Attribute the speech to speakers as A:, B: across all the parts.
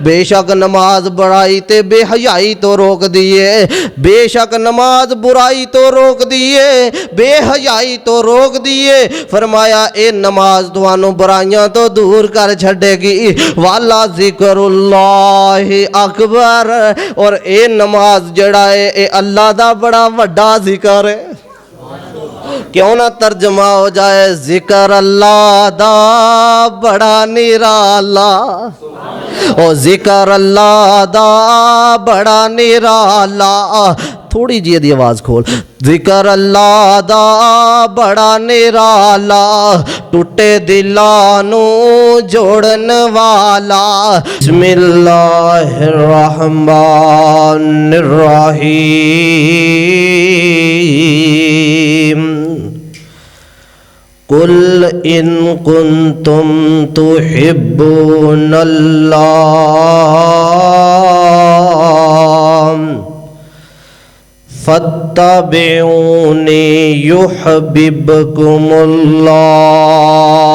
A: بے شک نماز برائی تے بے حیائی تو روک دیے، بے شک نماز برائی تو روک دیے، بے حیائی تو روک دیے۔ فرمایا اے نماز توانوں برائیاں تو دور کر چھڑے گی، والا ذکر اللہ اکبر، اور اے نماز جڑا ہے اے اللہ دا بڑا وڈا ذکر ہے۔ کیوں نہ ترجمہ ہو جائے ذکر اللہ دا بڑا نرالا، او ذکر اللہ دا بڑا نرالا۔ تھوڑی جی دی آواز کھول، ذکر اللہ دا بڑا نرالا، ٹوٹے دلانو جوڑن والا۔ بسم اللہ الرحمن الرحیم، قل ان کنتم تحبون اللہ فاتبعونی یحببکم اللہ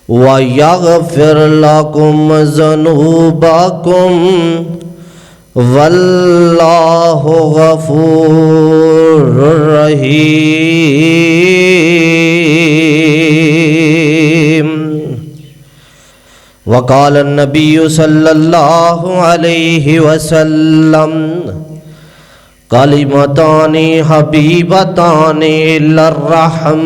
A: وَيَغْفِرْ لَكُمْ ذُنُوبَكُمْ وَاللَّهُ غَفُورٌ رَحِيمٌ۔ وقال النبي صلى الله عليه وسلم کلمتان حبیبتان الی الرحمن،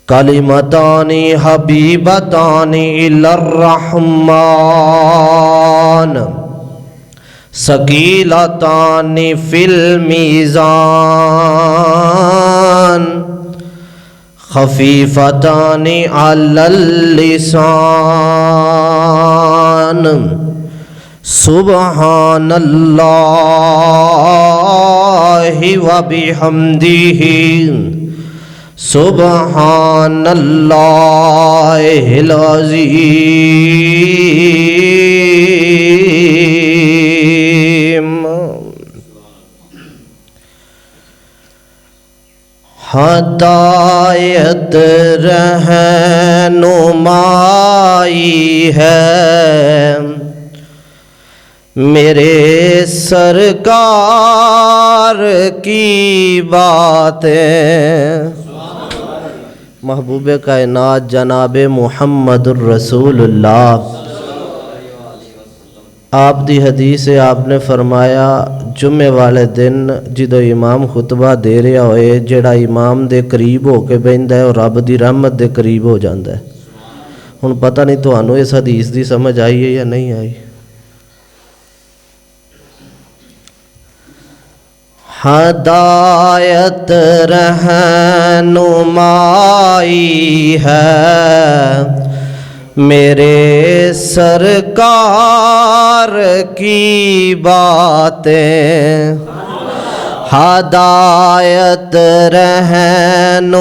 A: کلمتان حبیبتان الی الرحمن، ثقیلتان فی المیزان، خفیفتان علی اللسان، سبحان اللہ وبحمدہ، سبحان اللہ العظیم۔ ہدایت رہنمائی ہے میرے سرکار کی باتیں، محبوب کائنات جناب محمد الرسول اللہ، آپ دی حدیث ہے، آپ نے فرمایا جمعے والے دن جدو امام خطبہ دے رہا ہوئے، جڑا امام دے قریب ہو کے بہندا ہے اور رب دی رحمت دے قریب ہو جاندا ہے۔ ہن پتہ نہیں تانوں اس حدیث دی سمجھ آئی ہے یا نہیں آئی۔ ہدایت رہنمائی ہے میرے سرکار کی باتیں، ہدایت رہنمائی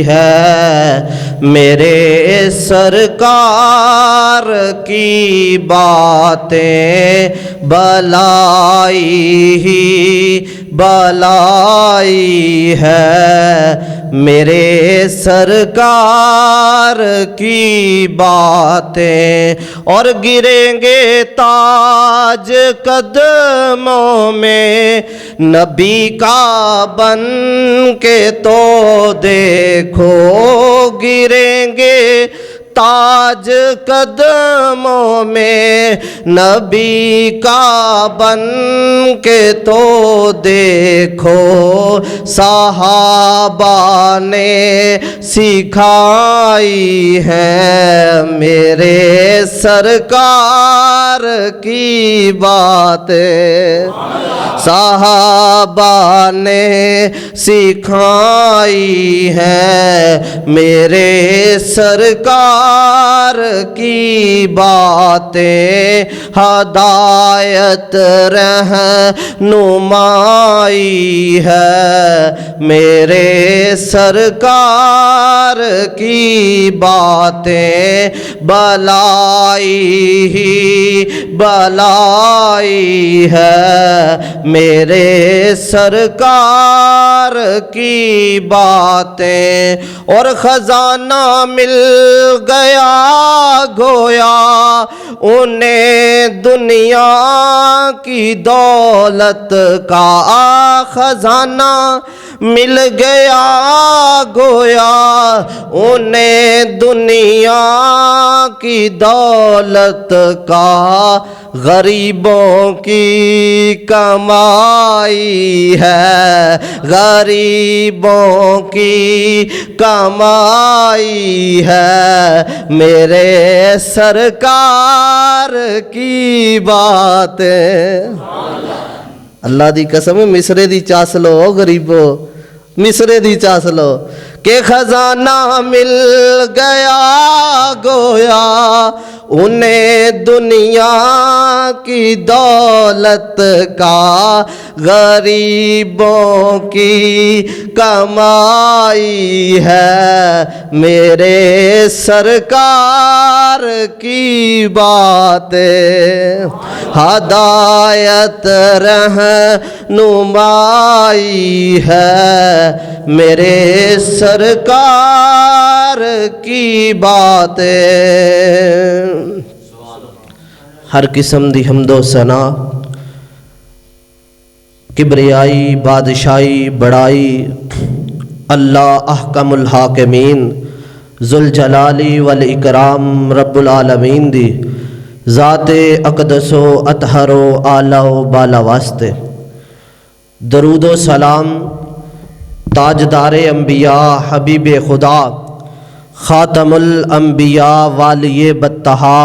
A: ہے میرے سرکار کی باتیں، بلائی ہی بلائی ہے میرے سرکار کی باتیں، اور گریں گے تاج قدموں میں نبی کا بن کے تو دیکھو، گریں گے تاج قدموں میں نبی کا بن کے تو دیکھو، صحابہ نے سکھائی ہے میرے سرکار کی باتیں، صحابہ نے سکھائی ہے میرے سرکار की बातें, हदायत रहनुमाई है। मेरे सरकार की बातें भलाई ही भलाई है। मेरे सरकार की बातें और खजाना मिल गया गोया उन्हें दुनिया की दौलत का खजाना मिल गया गोया उन्हें दुनिया की दौलत का। गरीबों की कमाई है, गरीबों की कमाई है। मेरे सरकार की बातें। अल्लाह दी कसम मिसरे दी चास लो गरीबो, मिसरे दी चास लो कि खजाना मिल गया गोया उन्हें दुनिया की दौलत का। गरीबों की कमाई है, मेरे सरकार की बातें हदायत रहनुमाई है। मेरे सरकार की बातें। हर किस्म दी हम्दो सना, किबरियाई, बादशाही, बड़ाई अल्लाह अहकमुल हाकिमीन ज़ुल जलाली वल इकराम रब्बुल आलमीन दी ज़ाते अक़दसो अतहरो आलाओ बाला वास्ते। दरूदो सलाम ताजदारे अंबिया हबीब खुदा ख़ातमुल अंबिया वालिये बत्तहा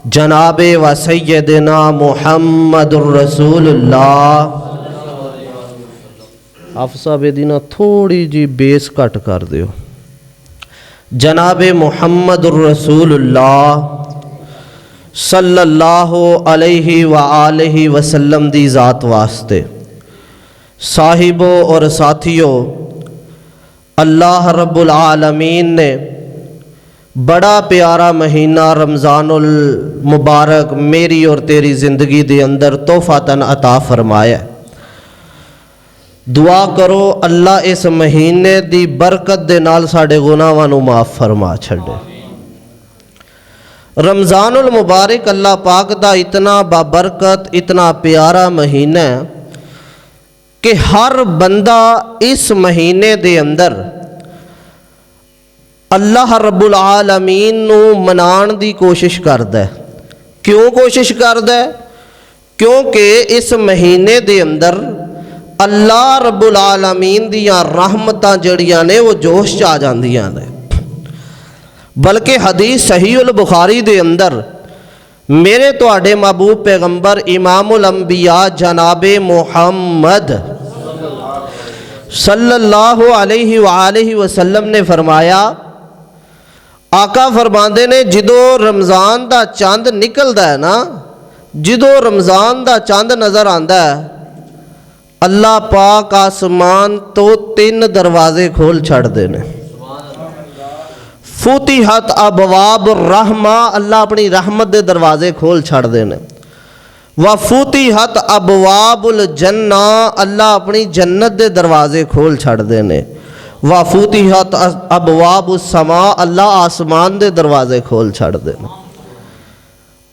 A: जनाबे व सैयदना मुहम्मदुर रसूलुल्लाह। हाफ़िज़ बेदीना थोड़ी जी बेस घट कर दियो। जनाबे मुहम्मदुर रसूलुल्लाह सल्लल्लाहु अलैहि व आलिहि वसल्लम दी ज़ात वास्ते। साहिबो और साथियों, अल्लाह रब्बुल आलमीन ने बड़ा प्यारा महीना रमज़ानुल मुबारक मेरी और तेरी ज़िंदगी दे अंदर तोहफ़तन अता फरमाया। दुआ करो अल्लाह इस महीने दी बरकत दे नाल साडे गुनाहां नूं माफ़ फरमा छड़े। रमज़ानुल मुबारक अल्लाह पाक दा इतना बाबरकत, इतना प्यारा महीना है कि हर बंदा इस महीने दे अंदर अल्लाह रब्बुल आलमीन नूं मनाण दी कोशिश करदा है। क्यों कोशिश करदा है? क्योंकि इस महीने दे अंदर अल्लाह रब्बुल आलमीन दियां रहमतां जड़ियां ने वो जोश च आ जांदियां ने। बल्कि हदीस सहीहुल बुखारी दे अंदर मेरे तुहाडे महबूब पैगंबर इमामुल अंबिया जनाबे मुहम्मद सल्लल्लाहु अलैहि व आलिहि वसल्लम ने फरमाया, आका फरमाते ने जदों रमज़ान दा चंद निकलदा है ना, जदों रमज़ान दा चंद नज़र आंदा है, अल्लाह पाक आसमान तो 3 दरवाजे खोल छड़दे ने। फुतिहत अबवाब रहमा, अल्लाह अपनी रहमत दे दरवाजे खोल छड़दे ने। व फुतिहत अबवाबुल जन्ना, अल्लाह अपनी जन्नत दे दरवाजे खोल छड़दे ने। व फुतिहत अबवाबुस समा, अल्लाह आसमान दे दरवाजे खोल छड़दे ने।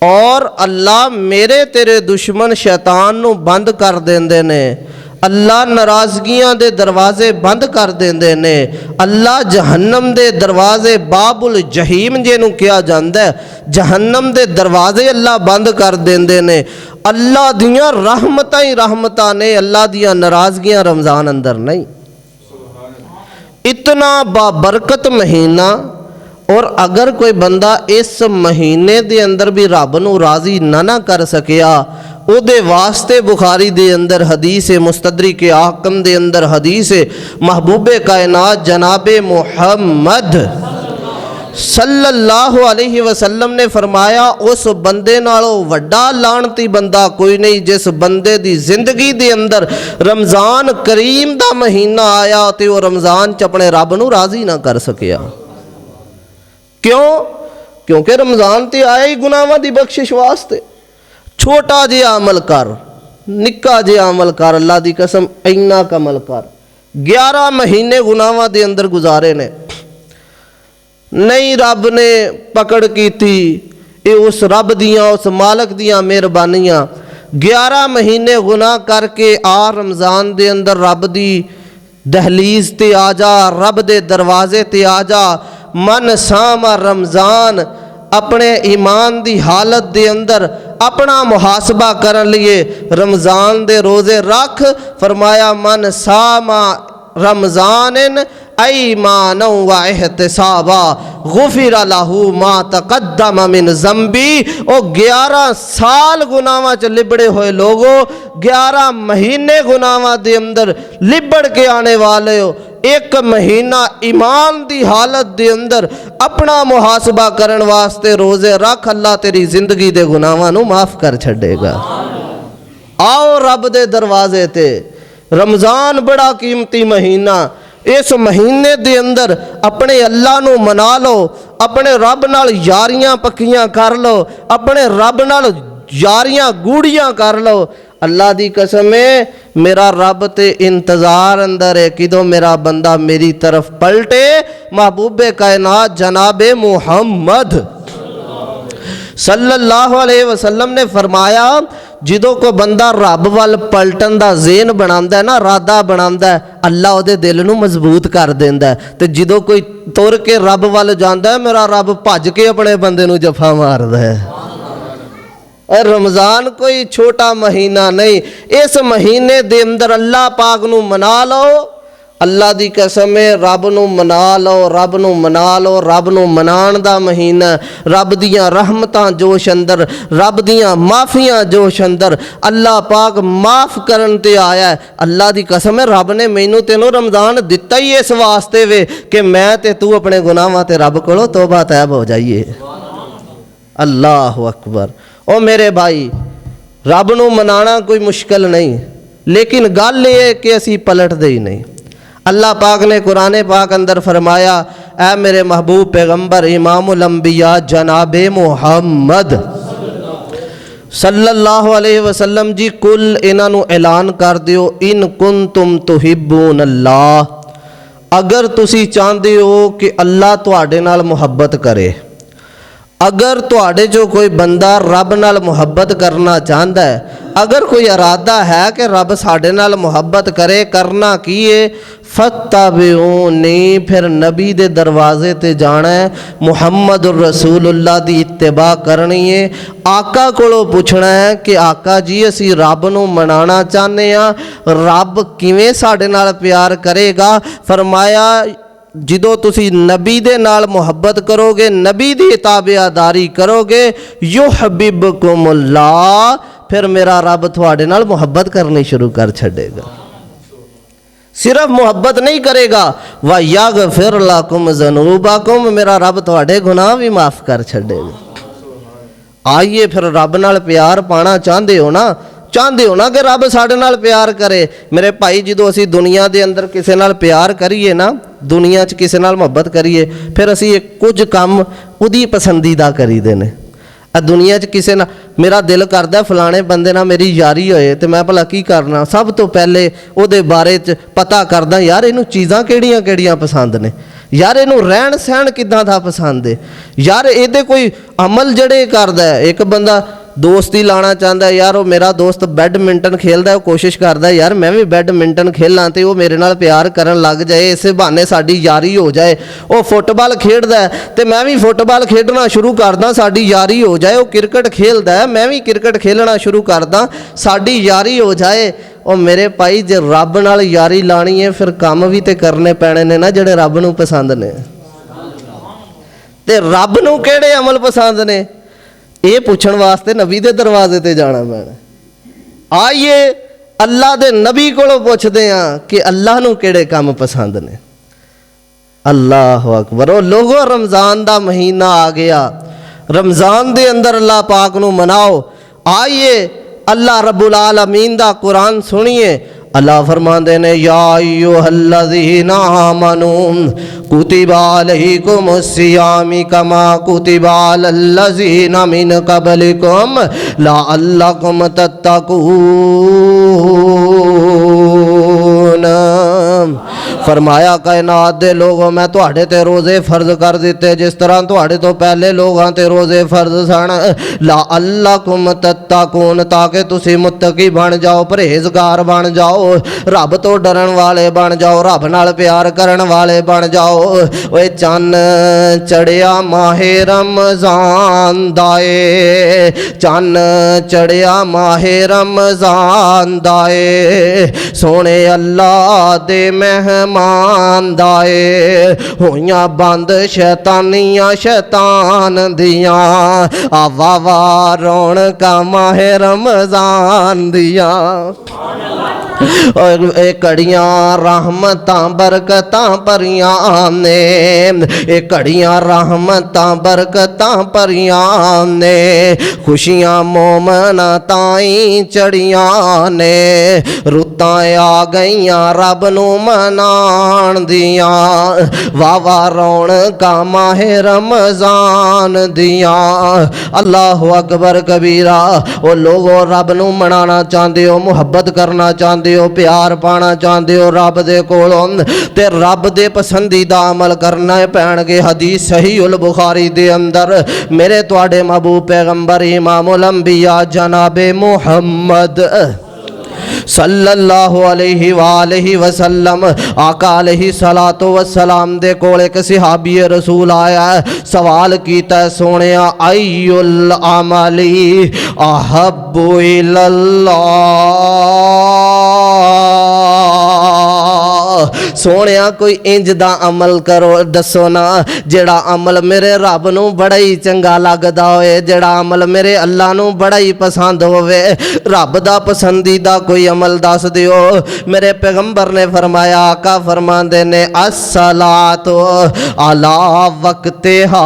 A: और अल्लाह मेरे तेरे दुश्मन शैतान नूं बंद कर देंदे ने। अल्लाह नाराज़गियां दे दरवाजे बंद कर देंदे ने। अल्लाह जहन्नम दे दरवाजे बाबुल जहीम जिन्हों कहा जाता है, जहन्नम दे दरवाजे अल्लाह बंद कर देंदे ने। अल्लाह दियां रहमतां ही रहमतां ने, अल्लाह दियां नाराज़गियां रमज़ान अंदर नहीं। इतना बाबरकत महीना, और अगर कोई बंदा इस महीने दे अंदर भी रब नूं राज़ी ना कर सकिया, उहदे वास्ते बुखारी दे अंदर हदीस मुस्तदरिक आकम दे अंदर हदीस महबूबे कायनात जनाबे मुहम्मद सल्लल्लाहु अलैहि वसल्लम ने फरमाया उस बंदे नालों वड्डा लानती बंदा कोई नहीं जिस बंदे दी जिंदगी दे अंदर रमज़ान करीम दा महीना आया ते वो रमज़ान च अपने रब नूं राज़ी ना कर सकिया। क्यों? क्योंकि रमज़ान ते आया ही गुनाहां दी बख्शिश वास्ते। छोटा जिहा अमल कर, निक्का जिहा अमल कर, अल्लाह दी कसम इन्ना क अमल कर। 11 महीने गुनाहां दे अंदर गुजारे ने, नहीं रब ने पकड़ की थी, ये उस रब दियाँ उस मालक दियाँ मेहरबानियाँ। 11 महीने गुनाह करके आ रमज़ान दे अंदर रब दी दहलीज ते आ जा, रब दे दरवाजे ते आ जा। मन सामा रमज़ान अपने ईमान दी हालत दे अंदर अपना मुहासबा करन लिए रमज़ान दे रोज़े रख। फरमाया मन सामा रमज़ान ईमान व एहतिसाबा गुफिर लहू मा तक़द्दम मिन ज़ंबी। ओ 11 साल गुनाहां च लिबड़े हुए लोगो, 11 महीने गुनाहां दे अंदर लिबड़ के आने वाले हो, 1 महीना ईमान दी हालत दे अंदर अपना मुहासबा करन वास्ते रोज़े रख। अल्लाह तेरी जिंदगी दे गुनाहां नूं माफ़ कर छड़ेगा। आओ रब दे दरवाजे ते। रमज़ान बड़ा कीमती महीना, इस महीने दे अंदर अपने अल्लाह नूं मना लो, अपने रब नाल यारियां पक्कियां कर लो, अपने रब नाल यारियां गूढ़ियां कर लो। अल्लाह दी कसम है मेरा रब ते इंतज़ार अंदर है किदों मेरा बंदा मेरी तरफ पलटे। महबूबे कायनात जनाबे मुहम्मद सल्लल्लाहु अलैहि वसल्लम ने फरमाया जिदों को बंदा रब वाल पलटन दा ज़ेन बनांदा है ना, इरादा बनांदा है, अल्लाह उहदे दिल नूं मजबूत कर देंदा है। ते जिदों कोई तुर के रब वाल जांदा है, मेरा रब भज के अपने बंदे नूं जफा मारदा है। और रमज़ान कोई छोटा महीना नहीं, इस महीने दे अंदर अल्लाह पाक नूं मना लो। अल्लाह दी कसम है रब नूं मना लो, रब नूं मना लो। रब नूं मनाण दा महीना, रब दियां रहमतां जोश अंदर, रब दियां माफ़ियां जोश अंदर। अल्लाह पाक माफ़ करन ते आया है। अल्लाह दी कसम है रब ने मैनू तेनों रमज़ान दिता ही इस वास्ते वे कि मैं ते तू अपने गुनाहां ते रब कोलों तौबा तैब हो जाइए। अल्लाह अकबर। ओ मेरे भाई, रब नूं मनाना कोई मुश्किल नहीं, लेकिन गल ये है कि असी पलटदे ही नहीं। अल्लाह पाक ने कुरान पाक अंदर फरमाया ऐ मेरे महबूब पैगंबर इमामुल अंबिया जनाबे मुहम्मद सल्लल्लाहु अलैहि वसल्लम जी कुल इन्हां नूं ऐलान कर दिओ इन कुंतुम तुहिब्बून अल्लाह, अगर तुसी चाहते हो कि अल्लाह तुहाडे नाल मुहब्बत करे, अगर तुहाडे जो कोई बंदा रब नाल मुहब्बत करना चाहता है, अगर कोई इरादा है कि रब साडे नाल मुहब्बत करे, करना की है फत्तबिऊनी, फिर नबी दे दरवाजे ते जाना है, मुहम्मद रसूलुल्लाह दी इत्तिबा करनी है। आका कोलों पूछना है कि आका जी असी रब नूं मनाना चाहते हैं, रब किवें साडे नाल प्यार करेगा। फरमाया जिदों तुसी नबी दे नाल मुहब्बत करोगे, नबी दी ताबेदारी करोगे, युहब्बिबकुमुल्लाह, फिर मेरा रब तुहाडे नाल मुहब्बत करनी शुरू कर छड़ेगा। सिर्फ मुहब्बत नहीं करेगा, व यगफिर लकुम ज़ुनूबकुम, मेरा रब तुहाडे गुनाह भी माफ़ कर छड़ेगा। आइए फिर रब नाल प्यार पाना चाहते हो ना, चाहते हो ना कि रब साडे नाल प्यार करे। मेरे भाई जदों असी दुनिया दे अंदर किसी नाल प्यार करिए ना, दुनिया च किसी नाल मुहब्बत करिए, फिर असी कुछ काम उहदी पसंदीदा करीदे ने। दुनिया च किसी ना मेरा दिल करदा फलाने बंदे नाल मेरी यारी होए तो मैं भला की करना, सब तो पहले उहदे बारे च पता करदा यार इनू चीज़ां किहड़ियां किहड़ियां पसंद ने, यार इनू रहन सहन किदां दा पसंद है, यार इहदे कोई अमल जड़े करदा है। एक बंदा दोस्ती लाना चाहता है, यार वो मेरा दोस्त बैडमिंटन खेलता है, वो कोशिश करता है यार मैं भी बैडमिंटन खेलां तो वो मेरे नाल प्यार करन लग जाए, इस बहाने साडी यारी हो जाए। वो फुटबॉल खेलता है तो मैं भी फुटबॉल खेलना शुरू करदा, साडी यारी हो जाए। वो क्रिकेट खेलता है, मैं भी क्रिकेट खेलना शुरू करदा, साडी यारी हो जाए। और मेरे भाई जे रब नाल यारी लानी है फिर काम भी तो करने पैने ने ना जिहड़े रब नूं पसंद ने। ते रब नूं किहड़े अमल पसंद ने ये पूछण वास्ते नबी दे दरवाजे ते जाना पैना। आइए अल्लाह दे नबी कोलों पुछदे हां कि अल्लाह नूं किहड़े काम पसंद ने। अल्लाह अकबर। ओ लोगो रमज़ान दा महीना आ गया, रमज़ान दे अंदर अल्लाह पाक नू मनाओ। आइए अल्लाह रब्बुल आलमीन दा कुरान सुनिए। अल्लाह फरमाते ने या अय्युहल्लज़ीना आमनू कुतिबा अलैकुमुस्सियाम कमा कुतिबा अलल्लज़ीना मिन क़ब्लिकुम लअल्लकुम तत्तकून। फरमाया कायनात दे लोगों मैं तुहाडे ते रोज़े फर्ज कर दिते जिस तरह तुहाडे तो पहले लोगां ते रोज़े फर्ज सन। लअल्लकुम तत्तकून ताकि तुसी मुत्तकी बन जाओ, परहेजगार बन जाओ, रब तो डरन वाले बन जाओ, रब नाल प्यार करन वाले बन जाओ। ओए चन्न चढ़िया माहे रमज़ान दाए, चन्न चढ़िया माहे रमज़ान दाए, सोने अल्लाह दे मेहमान दाए, होइयां बंद शैतानियां शैतान दियां, आवा वा रौनकां माहे रमज़ान दियां। और ये कड़ियां रहमतां बरकतां भरियां ने, ये कड़ियां रहमतां बरकतां भरियां ने, खुशियां मोमना ताई चढ़ियां ने, रुतां आ गईयां रब नू मनाण दियां, वावा रौनकां माहे रमज़ान दियां। अल्लाह अकबर कबीरा। ओ लोगो रब नू मनाना चाहते हो, मुहब्बत करना चाहते हो, प्यार पाना चाहते हो रब दे कोलों ते रब दे पसंदीदा अमल करना पैणगे। हदीस सही उल बुखारी दे अंदर मेरे तुहाडे महबूब पैगंबर इमामुल अंबिया जनाबे मुहम्मद सल्लल्लाहु अलैहि वालैहि वसल्लम आका अलैहि सलातो वसलाम दे कोल एक सहाबी रसूल आया, सवाल कीता सोने अय्युल अमली अहब्बु इलल्लाह। सोने कोई इंज दा अमल करो दसो ना जेड़ा अमल मेरे रब नू बड़ा ही चंगा लगदा होए, जेड़ा अमल मेरे अल्लाह नू बड़ा ही पसंद होवे। रब दा पसंदीदा कोई अमल दस दियो। मेरे पैगंबर ने फरमाया, आका फरमाते ने अस्सलातो अला वक्तिहा।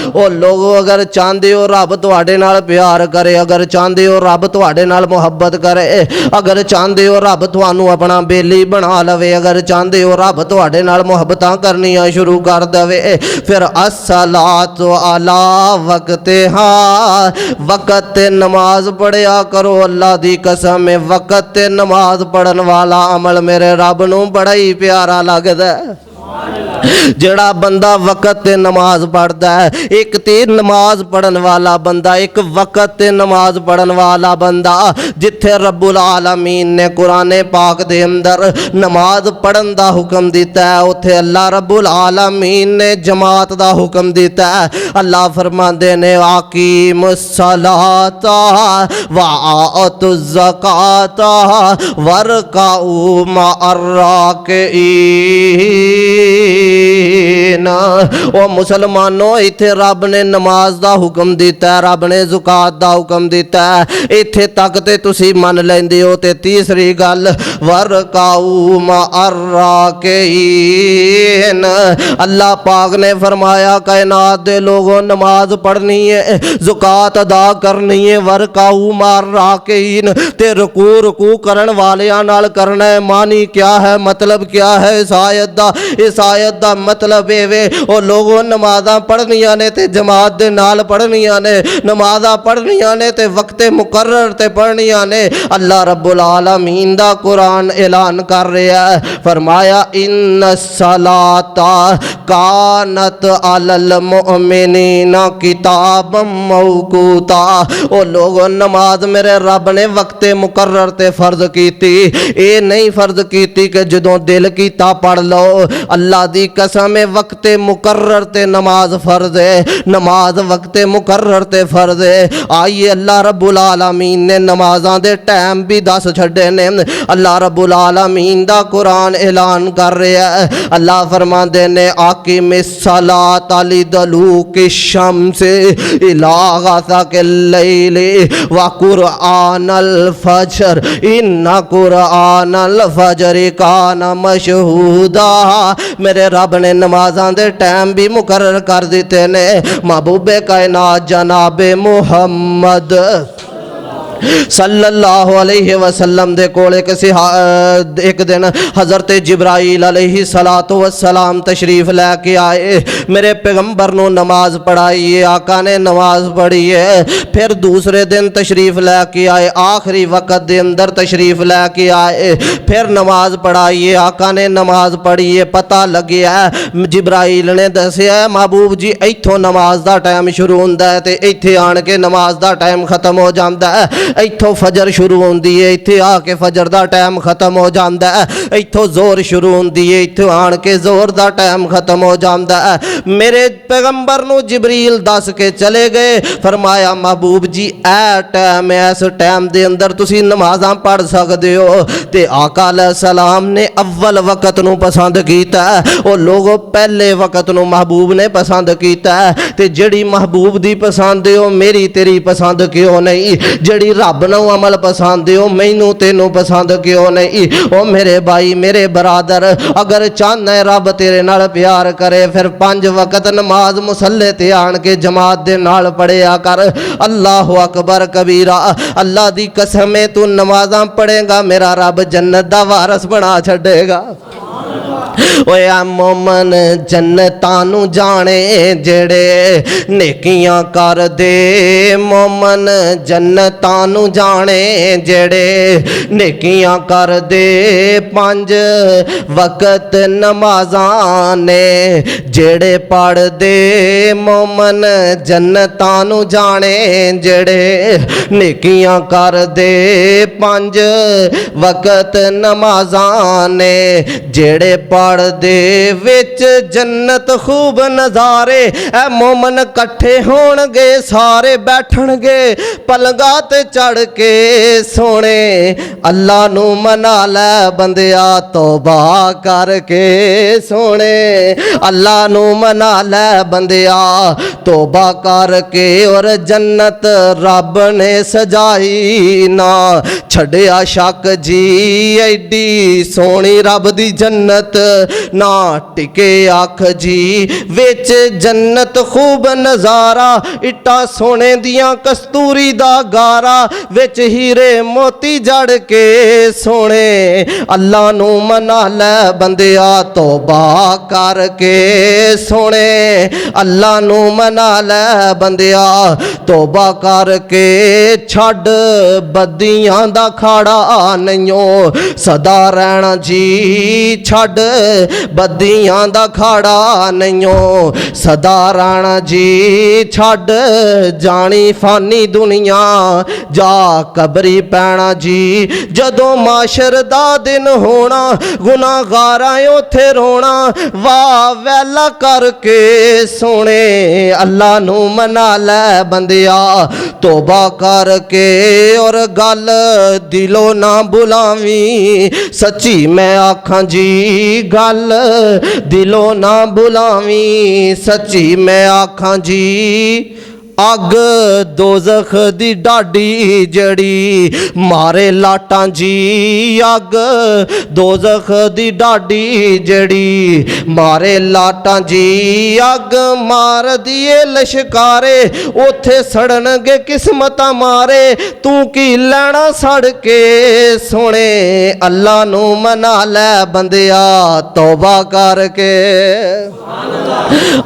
A: ओ लोगो अगर चाहते हो रब तुहाडे नाल प्यार करे, अगर चाहते हो रब तुहाडे नाल मुहब्बत करे, अगर चाहते हो रब तुहानू अपना बेली बना लवे, अगर चाहते हो रब तुहाडे नाल मुहब्बतां करनियां शुरू कर दवे, फिर अस्सलातो अला वक्तिहा, वक़्त ते नमाज पढ़िया करो। अल्लाह दी कसम है वक़्त ते नमाज पढ़न वाला अमल मेरे रब नू बड़ा ही प्यारा लगदा है। जेड़ा बंदा वक़्त ते नमाज पढ़ता है, एक ते नमाज पढ़न वाला बंदा, एक वक़्त ते नमाज पढ़न वाला बंदा, जिथे रब्बुल आलमीन ने कुराने पाक दे अंदर नमाज पढ़न दा हुक्म दिता है, उथे अल्लाह रब्बुल आलमीन ने जमात दा हुक्म दिता है। अल्लाह फरमाते ने आकीमुस्सलाता व आतुज़ ज़काता वरकाऊ मअर्राकिईन। ओ मुसलमानों इथे रब ने नमाज दा हुक्म दिता है, रब ने ज़कात दा हुक्म दिता है, इथे तक ते तुसी मन लेंदे हो। ते तीसरी गल वरकाऊ मअर्राकिईन, अल्लाह पाक ने फरमाया कायनात दे लोगों नमाज पढ़नी है, ज़कात अदा करनी है, वरकाऊ मअर्राकिईन ते रुकू करन वालियां नाल करना है। मानी क्या है, मतलब क्या है इस आयत दा मतलब वे ओ लोगों नमाज़ां पढ़नियां ने ते जमात दे नाल पढ़नियां ने, नमाज़ां पढ़नियां ने ते वक्ते मुकर्रर ते पढ़नियां ने। अल्लाह रब्बुल आलमीन दा कुरान ऐलान कर रहा है, फरमाया इन्नस्सलाता कानत अलल मुमिनीना किताबम मौकूता। ओ लोगों नमाज मेरे रब ने वक्ते मुकर्रर ते फर्ज कीती, ए नहीं फर्ज कीती कि जदों दिल कीता पढ़ लो। अल्लाह दी कसम वक्त मुकर्रर ते नमाज फर्ज है, नमाज वक्त मुकर्रर ते फर्ज है। आइए अल्लाह रब्बुल आलमीन ने नमाज़ां दे टाइम भी दस छड्डे ने। अल्लाह रब्बुल आलमीन दा कुरान ऐलान कर रहा है। अल्लाह फरमांदे ने आकिमिस सलात लिदलूकि शम्स इला गसाकिल लैली व कुरआनल फजर इन्ना कुरआनल फजर काना मशहूदा। मेरे रब ने नमाज़ां दे टाइम भी मुकर्रर कर दिते ने। महबूबे कायनात जनाबे मुहम्मद सल्लल्लाहु अलैहि वसल्लम दे कोल एक दिन हज़रत जिब्राइल अलैहि सलातो वस्सलाम तशरीफ़ लैके आए। मेरे पैगंबर नू नमाज पढ़ाई है, आका ने नमाज पढ़ी है। फिर दूसरे दिन तशरीफ़ लैके आए, आखिरी वक़्त दे अंदर तशरीफ़ लैके आए, फिर नमाज पढ़ाई है, आका ने नमाज पढ़ी है। पता लग्या जिब्राइल ने दस्या महबूब जी इत्थों नमाज दा टाइम शुरू हुंदा है ते इत्थे आण के नमाज दा टाइम खत्म हो जाता है। इत्थों फजर शुरू होंदी है, इत्थे आके फजर दा टाइम खत्म हो जाता है। इत्थों जोर शुरू होंदी है, इत्थे आण के जोर दा टाइम खत्म हो जाता है। मेरे पैगंबर नू जिब्रील दस के चले गए। फरमाया महबूब जी ए टाइम इस टाइम दे अंदर तुसी नमाज़ां पढ़ सकदे हो। ते आका अलैहिस्सलाम ने अव्वल वक़्त नू पसंद कीता है। ओ लोगो पहले वक़्त नू महबूब ने पसंद कीता है। ते जिहड़ी महबूब दी पसंद है मेरी तेरी पसंद क्यों नहीं? जिहड़ी रब नू अमल पसंद है मैनू तेनू पसंद क्यों नहीं? ओ मेरे भाई मेरे बरादर, अगर चाहना है रब तेरे नाल प्यार करे फिर 5 वक़्त नमाज मुसल्ले ते आण के जमात दे नाल पढ़िया कर। अल्लाह अकबर कबीरा। अल्लाह दी कसम है तू नमाज़ां पढ़ेगा मेरा रब जन्नत दा वारस बना छड़ेगा। ओए मोमन जन्नतां नू जाने जेड़े नेकियां कर दे, मोमन जन्नतां नू जाने जेड़े नेकियां कर दे। 5 वक़्त नमाज़ां ने जेड़े पढ़ दे, मोमन जन्नतां नू जाने जेड़े नेकियां कर दे। 5 वक़्त नमाज़ां ने जेड़े पढ़ दे, विच जन्नत खूब नज़ारे। ए मोमन कट्ठे होणगे सारे बैठणगे पलंगा ते चढ़ के सोने। अल्लाह नू मना लै बंदिया तौबा करके सोने। अल्लाह नू मना लै बंदिया तौबा करके। और जन्नत रब ने सजाई ना छड़िया शक जी, एडी सोनी रब दी जन्नत ना टिके आख जी। विच जन्नत खूब नज़ारा, इट्टा सोने दियां कस्तूरी दा गारा, विच हीरे मोती जड़ के सोने। अल्लाह नू मना लै बंदिया तौबा करके सोने। अल्लाह नू मना लै बंदिया तौबा करके। छड़ बदियां दा खाड़ा नहियो सदा रहना जी, छड़ बदियां दा खाड़ा नहियो सदा रहना जी। छड़ जानी फानी दुनिया जा कबरी पैना जी। जदों माशर दा दिन होना गुनाहगारां उथे रोना, वाह वैला करके सोने। अल्लाह नू मना लै बंदिया तौबा करके। और गल दिलों ना बुलावी सच्ची मैं आखां जी, गल दिलों ना बुलावी सच्ची मैं आखां जी। अग दोज़ख दी डाडी जड़ी मारे लाटां जी। अग दोज़ख दी डाडी जड़ी मारे लाटां जी। अग मार दिए लश्कारे उथे सड़नगे किस्मतां मारे। तू की लैना सड़ के सोने। अल्लाह नू मना लै बंदिया तौबा करके।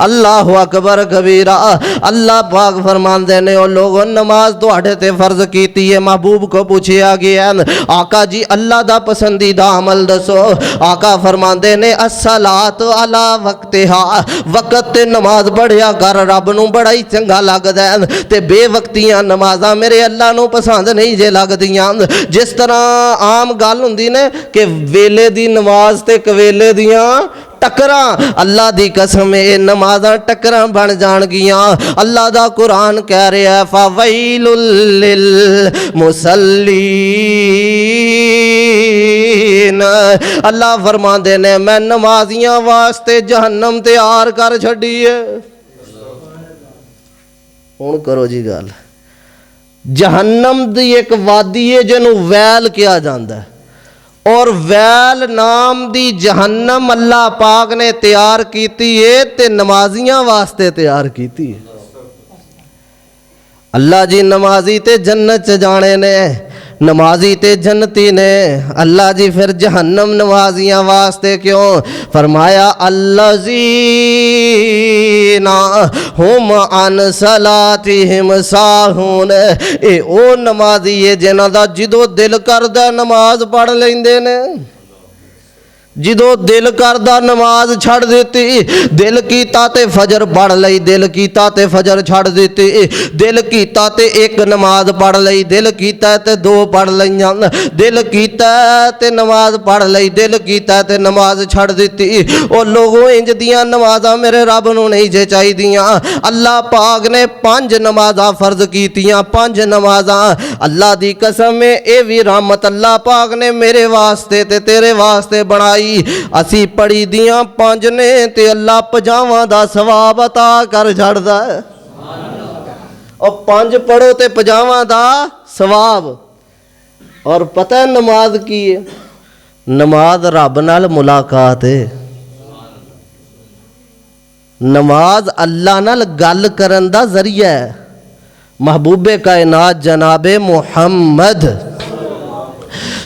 A: अल्लाह अकबर कबीरा। अल्लाह पाक फरमांदे ने ओ लोगों नमाज तुहाडे ते फर्ज कीती है। महबूब को पूछा गया आका जी अल्लाह दा पसंदीदा अमल दसो। आका फरमांदे ने अस्सलात अला वक्तिहा, वक़्त ते नमाज पढ़िया कर, रब नू बड़ा ही चंगा लगदा है। ते बेवक्तियां नमाज़ां मेरे अल्लाह नू पसंद नहीं जे लगदियां। जिस तरह आम गल हुंदी ने कि वेले दी नमाज ते कवेले दियां टक्करां अल्लाह दी कसम ये नमाज़ां टक्करां बन जाणगियां। अल्लाह दा कुरान कह रहा है फ़वैलुल लिल मुसल्लीन। अल्लाह फरमांदे ने मैं नमाजियां वास्ते जहन्नम तैयार कर छड्डी है। हुण करो जी गल। जहन्नम दी एक वादी है जिन्हों वैल कहा जाता है, और वैल नाम दी जहन्नम अल्लाह पाक ने तैयार की है ते नमाजियां वास्ते तैयार की है। अल्लाह जी नमाजी ते जन्नत च जाने ने, नमाजी ते जन्नती ने। अल्लाह जी फिर जहन्नम नमाजियां वास्ते क्यों? फरमाया अल्लज़ीना हुम अन सलातिहिम साहून। ए ओ नमाजी है जिन्हां दा जिदों दिल करदा नमाज पढ़ लैंदे ने, जिदों दिल करदा नमाज छड़ देती। दिल कीता ते फजर पढ़ लई, दिल कीता ते फजर छड़ देती। दिल कीता ते एक नमाज पढ़ लई, दिल कीता ते दो पढ़ लईयां। दिल कीता ते नमाज पढ़ लई, दिल कीता ते नमाज छड़ देती। ओ लोगों इंज दियां नमाज़ां मेरे रब नूं नहीं जे चाहीदियां। अल्लाह पाक ने 5 नमाज़ां फर्ज कीतियां, 5 नमाज़ां। अल्लाह दी कसम है ये भी रहमत अल्लाह पाक ने मेरे वास्ते ते तेरे वास्ते बनाई। असी पढ़ी दियां 5 ने ते अल्लाह 50 दा सवाब अता कर छड़दा है। और 5 पढ़ो ते 50 दा सवाब। और पता है नमाज की है? नमाज रब नाल मुलाकात है। नमाज अल्लाह नाल गल करन दा जरिया है। महबूबे कायनात जनाबे मुहम्मद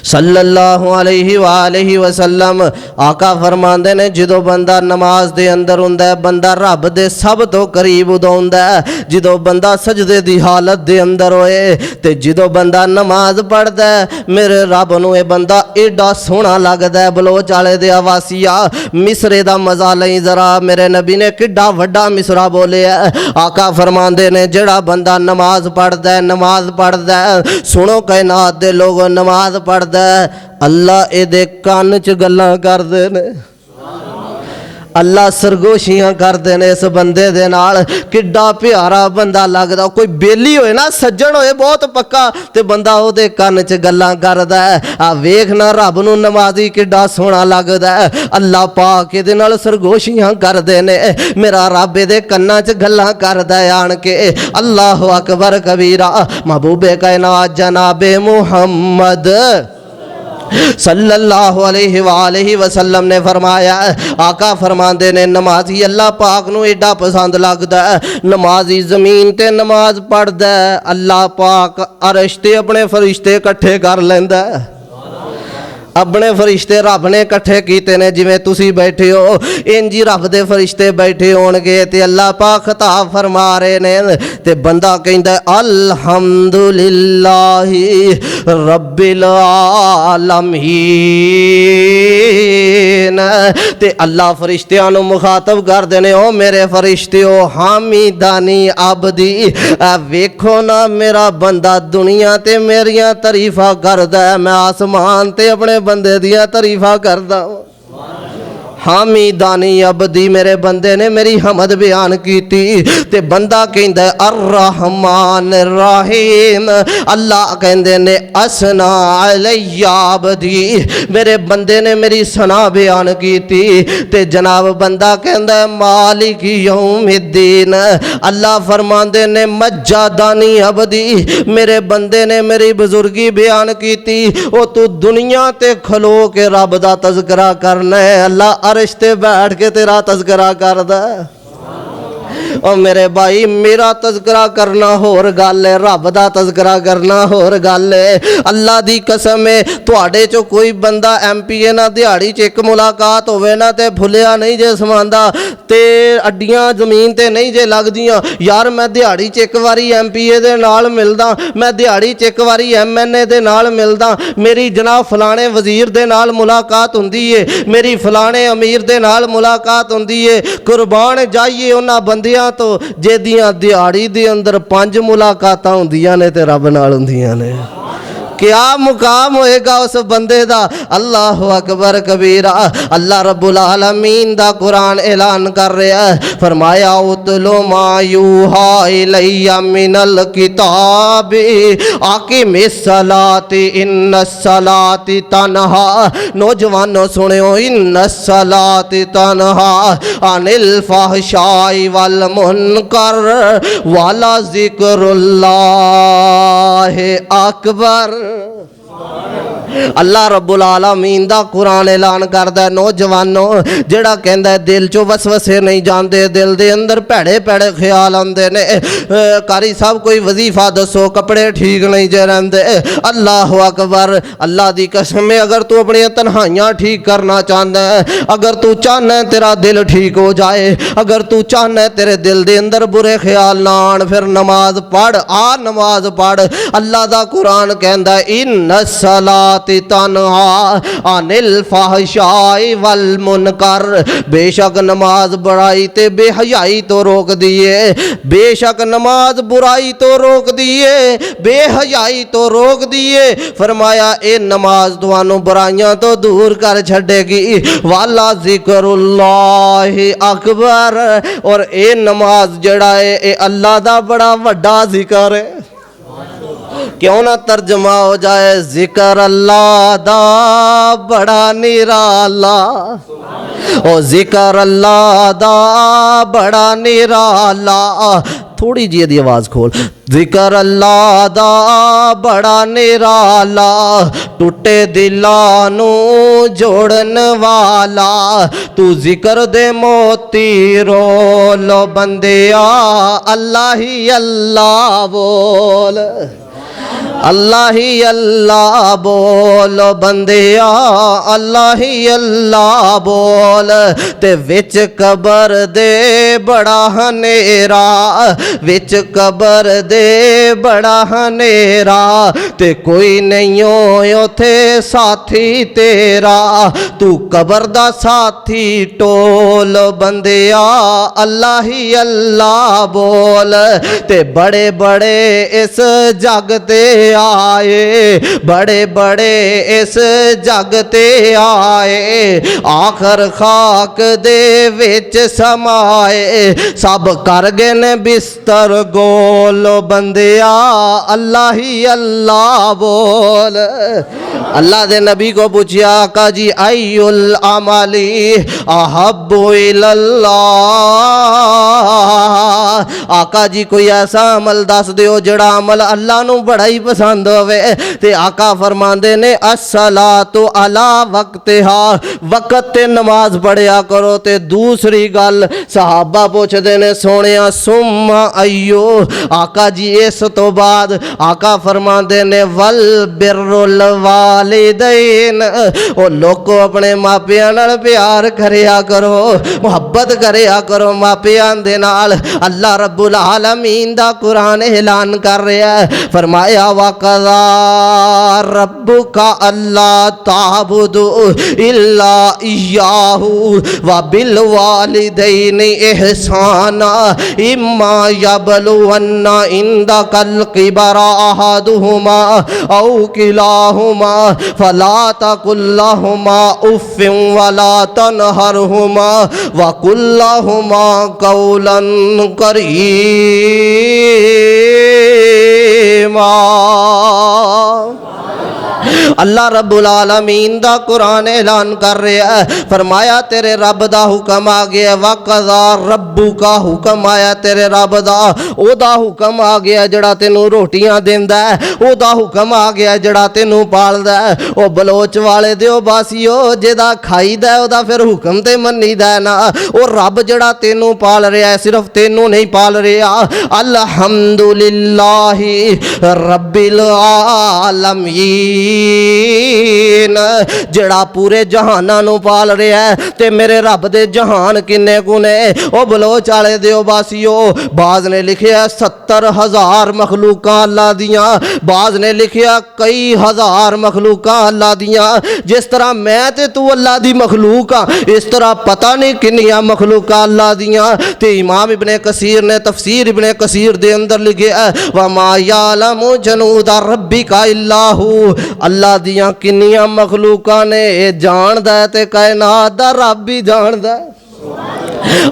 A: सल्लल्लाहु अलैहि वालैहि वसल्लम आका फरमांदे ने जदों बंदा नमाज दे अंदर हुंदा है बंदा रब दे सब तो करीब उदों हुंदा है जदों बंदा सजदे दी हालत दे अंदर होए। ते जदों बंदा नमाज पढ़दा है मेरे रब नूं ये बंदा एडा सोहना लगदा है। बलोच वाले दे आवासिया मिसरे दा मजा लई जरा, मेरे नबी ने किड्डा वड्डा मिसरा बोलिया। आका फरमांदे ने जेड़ा बंदा नमाज पढ़दा है, नमाज पढ़दा है, सुनो कायनात दे लोगों नमाज पढ़दा अल्लाह एदे कान च गल्लां करदे ने, अल्लाह सरगोशियां करदे ने इस बंदे दे नाल। किड्डा प्यारा बंदा लगदा। कोई बेली होए ना, सज्जन होए बहुत पक्का, ते बंदा ओदे कान च गल्लां करदा है। आ वेखना रब नूं नमाजी किड्डा सोहना लगदा है। अल्लाह पाक इहदे नाल सरगोशियां करदे ने। मेरा रब इहदे कन्नां च गल्लां करदा है आण के। अल्लाहु अकबर कबीरा। महबूबे कायनात जनाबे मुहम्मद सल्लल्लाहु अलैहि वालैहि वसल्लम ने फरमाया, आका फरमांदे ने नमाजी अल्लाह पाक नूं एडा पसंद लगदा है। नमाजी जमीन ते नमाज पढ़दा है, अल्लाह पाक अरश ते अपने फरिश्ते इकट्ठे कर लैंदा है। अपने फरिश्ते रब ने इकट्ठे कीते ने, जिवें तुसी बैठे हो इंज ही रब दे फरिश्ते बैठे होणगे। ते अल्लाह पाक खिताब फरमा रहे ने ते बंदा कहंदा अल्हम्दुलिल्लाहि रब्बिल आलमीन। ते अल्लाह फरिश्तियां नूं मुखातब करदे ने, ओ मेरे फरिश्तियो हामिदानी आबदी। वेखो ना मेरा बंदा दुनिया ते मेरियां तारीफां करदा है, मैं आसमान ते अपने बंदे दियां तारीफां करदा हूं। हामिदानी अबदी मेरे बंदे ने मेरी हमद बयान की ते बंदा कहंदा अर्रहमान रहीम। अल्लाह कहंदे ने असना अलैया अबदी, मेरे बंदे ने मेरी सना बयान की ते जनाब बंदा कहंदा मालिक यौमिद्दीन। अल्लाह फरमांदे ने मज्जादानी अबदी, मेरे बंदे ने मेरी बुजुर्गी बयान की। ओ तू दुनिया ते खलो के रब दा तज़किरा करना है, अल्लाह रिश्ते बैठ के तेरा तज़किरा करदा। और मेरे भाई मेरा तज़किरा करना होर गल है, रब दा तज़किरा करना होर गल है। अल्लाह दी कसम है तुहाडे चो कोई बंदा MPA ना दिहाड़ी च एक मुलाकात होवे ना ते भुलिया नहीं जे समांदा ते अड्डियां जमीन ते नहीं जे लगदियां। यार मैं दिहाड़ी च एक बारी MPA दे नाल मिलदा, मैं दिहाड़ी च एक बारी MNA दे नाल मिलदा, मेरी जनाब फलाने वजीर दे नाल मुलाकात हुंदी है, मेरी फलाने अमीर दे नाल मुलाकात हुंदी है। कुर्बान जाइए उन्हां बंदियां तो जेदियां दिहाड़ी दे अंदर 5 मुलाकातां हुंदियां ने ते रब नाल हुंदियां ने। क्या मुकाम होएगा उस बंदे दा। अल्लाह अकबर कबीरा। अल्लाह रब्बुल आलमीन दा कुरान ऐलान कर रहा है, फरमाया उतलो मा यूहा इलैया मिनल किताबी आकिमिस सलाति इन्नस सलाति तनहा। नौजवानों सुनियो, इन्नस सलाति तनहा अनिल फहशाई वल मुनकर वाला जिक्रुल्लाह अकबर। अल्लाह रब्बुल आलमीन दा कुरान ऐलान करदा है, नौजवानों जेड़ा कहंदा है दिल चो वसवसे नहीं जाते, दिल दे अंदर भैड़े भैड़े ख्याल आंदे ने, कारी साहब कोई वजीफा दसो, कपड़े ठीक नहीं जे रहिंदे। अल्लाह अकबर। अल्लाह दी कसम है, अगर तू अपनी तन्हाइयां ठीक करना चाहता है, अगर तू चाहना है तेरा दिल ठीक हो जाए, अगर तू चाहना है तेरे दिल दे अंदर बुरे ख्याल ना आन, फिर नमाज पढ़, नमाज पढ़। अल्लाह दा कुरान कहंदा है इन्नस सलाति तनहा अनिल फहशाई वल मुनकर। बेशक नमाज बुराई ते बेहयाई तो रोक दिए, बेशक नमाज बुराई तो रोक दिए, बेहयाई तो रोक दिए। फरमाया ए नमाज तुहानू बुराइयां तो दूर कर छड़ेगी, वाला जिक्रुल्लाह अकबर। और ए नमाज जड़ा है ए अल्लाह दा बड़ा वड्डा जिक्र है। क्यों ना तर्जमा हो जाए, जिक्र अल्लाह दा बड़ा निराला, ओ जिक्र अल्लाह दा बड़ा निराला। थोड़ी जी दी आवाज़ खोल। जिक्र अल्लाह दा बड़ा निराला, टुटे दिलां नू जोड़न वाला, तू जिक्र दे मोती रोलो बंदिया अल्लाह ही अल्लाह बोल, अल्लाह ही अल्लाह बोल बंदिया अल्लाह ही अल्लाह बोल। ते विच कबर दे बड़ा हनेरा, विच कबर दे बड़ा हनेरा, ते कोई नहीं हो उथे साथी तेरा, तू कबर दा साथी टोल बंदिया अल्लाह ही अल्लाह बोल। ते बड़े बड़े इस जग ते आए, बड़े बड़े इस जग ते आए, आखर खाक दे विच समाए, सब कर गए ने बिस्तर गोल बंदिया अल्लाह ही अल्लाह बोल। अल्लाह दे नबी को पूछा, आका जी अय्युल अमली अहब्बु इलल्लाह। आका जी कोई ऐसा अमल दस दियो जड़ा अमल अल्लाह नू बड़ा ही पसंद होवे। ते आका फरमांदे ने अस्सलातु अला वक्तिहा, वक्त ते नमाज पढ़िया करो। ते दूसरी गल सहाबा पूछदे ने सोनिया सुम्मा अय्यो, आका जी इस तो बाद आका फरमांदे ने वल बिर्रुल वालिदैन, ओ लोगो अपने मापियां नाल प्यार करिया करो, मुहब्बत करिया करो मापियां दे नाल। अल्लाह रब्बुल आलमीन दा कुरान ऐलान कर रहा है, फरमाया वक़ज़ा रब्बुका अल्ला ताबुदु इल्ला इय्याहु व बिल वालिदैनि इहसाना इम्मा यबलुवन्ना इंदकल किबरा अहदुहुमा औ किलाहुमा फला तकुल लहुमा उफ्फिन वला तनहरहुमा व कुल लहुमा कौलन करीमा। अल्लाह रब्बुल आलमीन दा कुरान ऐलान कर रहा है, फरमाया तेरे रब दा हुक्म आ गया, वक़ज़ा रब्बू का हुक्म आया तेरे रब दा, ओदा हुक्म आ गया जड़ा तेनू रोटियां देंदा है, ओदा हुक्म आ गया जड़ा तेनू पालदा है। ओ बलोच वाले दिओ बासियो जेदा खाईदा है ओदा फिर हुक्म ते मन्नीदा है ना। ओ रब जड़ा तेनू पाल रहा है, सिर्फ तेनू नहीं पाल रहा। अल्हम्दुलिल्लाहि रब्बिल आलमीन। अजीमीन जड़ा पूरे जहाना नू पाल रहा है ते मेरे रब दे जहान किन्ने गुने ओ बलोच वाले दिओ वासियो बाज ने लिखिया 70,000 मखलूकां अल्लाह दियां बाज ने लिखिया कई हज़ार मखलूकां अल्लाह दियां जिस तरह मैं ते तू अल्लाह दी मखलूक आ इस तरह पता नहीं किन्नियां मखलूकां अल्लाह दियां ते इमाम इब्ने कसीर ने तफसीर इब्ने कसीर दे अंदर लिखिया व मा यालमु जनूदा रब्बिका इल्लाहु अल्लाह दियां किन्नियां मखलूकां ने ये जानदा है ते कायनात दा रब भी जानदा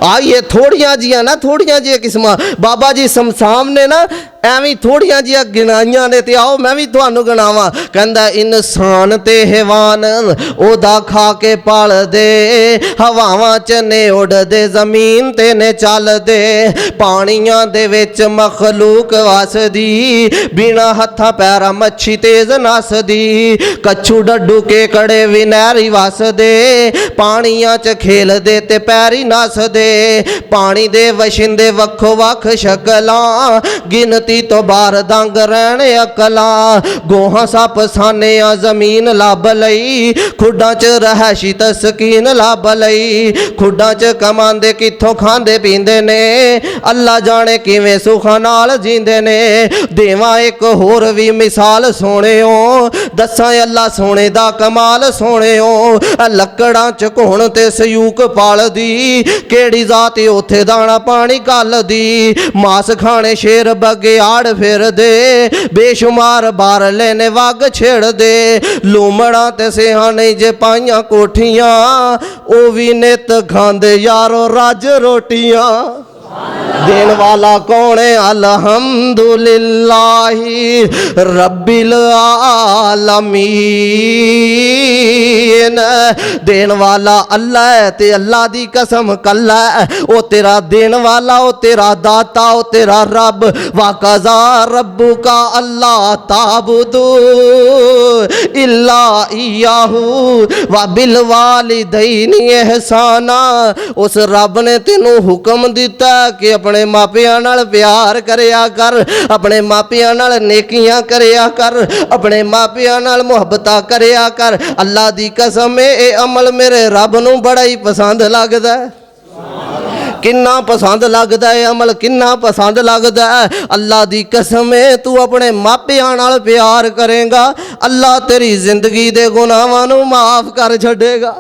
A: आइए थोड़ियां जियां ना थोड़ियां जियां किस्मां बाबा जी सामने ना ਐਵੇਂ ਥੋੜੀਆਂ ਜਿਹੀਆਂ ਗਿਣਾਈਆਂ ਨੇ ਤੇ ਆਓ ਮੈਂ ਵੀ ਤੁਹਾਨੂੰ ਗਿਣਾਵਾਂ ਕਹਿੰਦਾ ਇਨਸਾਨ ਤੇ ਹੈਵਾਨ ਉਹਦਾ ਖਾ ਕੇ ਪਲਦੇ ਹਵਾਵਾਂ 'ਚ ਨੇ ਉੱਡਦੇ ਜ਼ਮੀਨ ਤੇ ਨੇ ਚੱਲਦੇ ਪਾਣੀਆਂ ਦੇ ਵਿੱਚ ਮਖਲੂਕ ਵਸਦੀ ਬਿਨਾ ਹੱਥਾਂ ਪੈਰਾਂ ਮੱਛੀ ਤੇਜ਼ ਨੱਸਦੀ ਕੱਛੂ ਡੱਡੂ ਕੇਕੜੇ ਵੀ ਨਹਿਰੀ ਵਸਦੇ ਪਾਣੀਆਂ 'ਚ ਖੇਲਦੇ ਤੇ ਪੈਰੀ ਨੱਸਦੇ ਪਾਣੀ ਦੇ ਵਸ਼ਿੰਦੇ ਵੱਖੋ ਵੱਖ ਸ਼ਕਲਾਂ ਗਿਣਤੀ तो बार दंग रहने अकला गोहा सप सानिया जमीन लभ लई खुडा च रहशी तस्कीन लभ लई खुडा च कमांदे कित्थों खांदे पींदे ने अल्लाह जाने किवें सुखां नाल जींदे ने देवां एक होर भी मिसाल सोहणेओ दसां अल्लाह सोने दा कमाल सोहणेओ लकड़ां च घुण ते सयूक पालदी केड़ी जात उत्थे दाना पानी गलदी मास खाने शेर बगे आड़ फिर दे बेशुमार बार लेने वग छेड़ दे लूमड़ा ते सेहा नहीं जे पाइया कोठियां ओ भी नित खांदे यारो रज रोटियां देन वाला कौन है अल्हम्दुलिल्लाहि रब्बिल आलमीन देन वाला अल्लाह है ते अल्लाह दी कसम कल्ला है ओ तेरा देन वाला ओ तेरा दाता ओ तेरा रब वकज़ा रब्बुका अल्लाह ताबुदू इल्ला इय्याहु व बिल वालिदैनि इहसाना उस रब ने तेनू हुक्म दिता कि अपने मापियां नाल प्यार करिया कर अपने मापियां नाल नेकियां करिया कर अपने मापियां नाल मुहब्बतां करिया कर अल्लाह दी कसम ए अमल मेरे रब नू बड़ा ही पसंद लगदा है किन्ना पसंद लगदा है अमल किन्ना पसंद लगदा है अल्लाह दी कसम है तू अपने मापियां नाल प्यार करेगा अल्लाह तेरी जिंदगी दे गुनाहां नू माफ कर छड़ेगा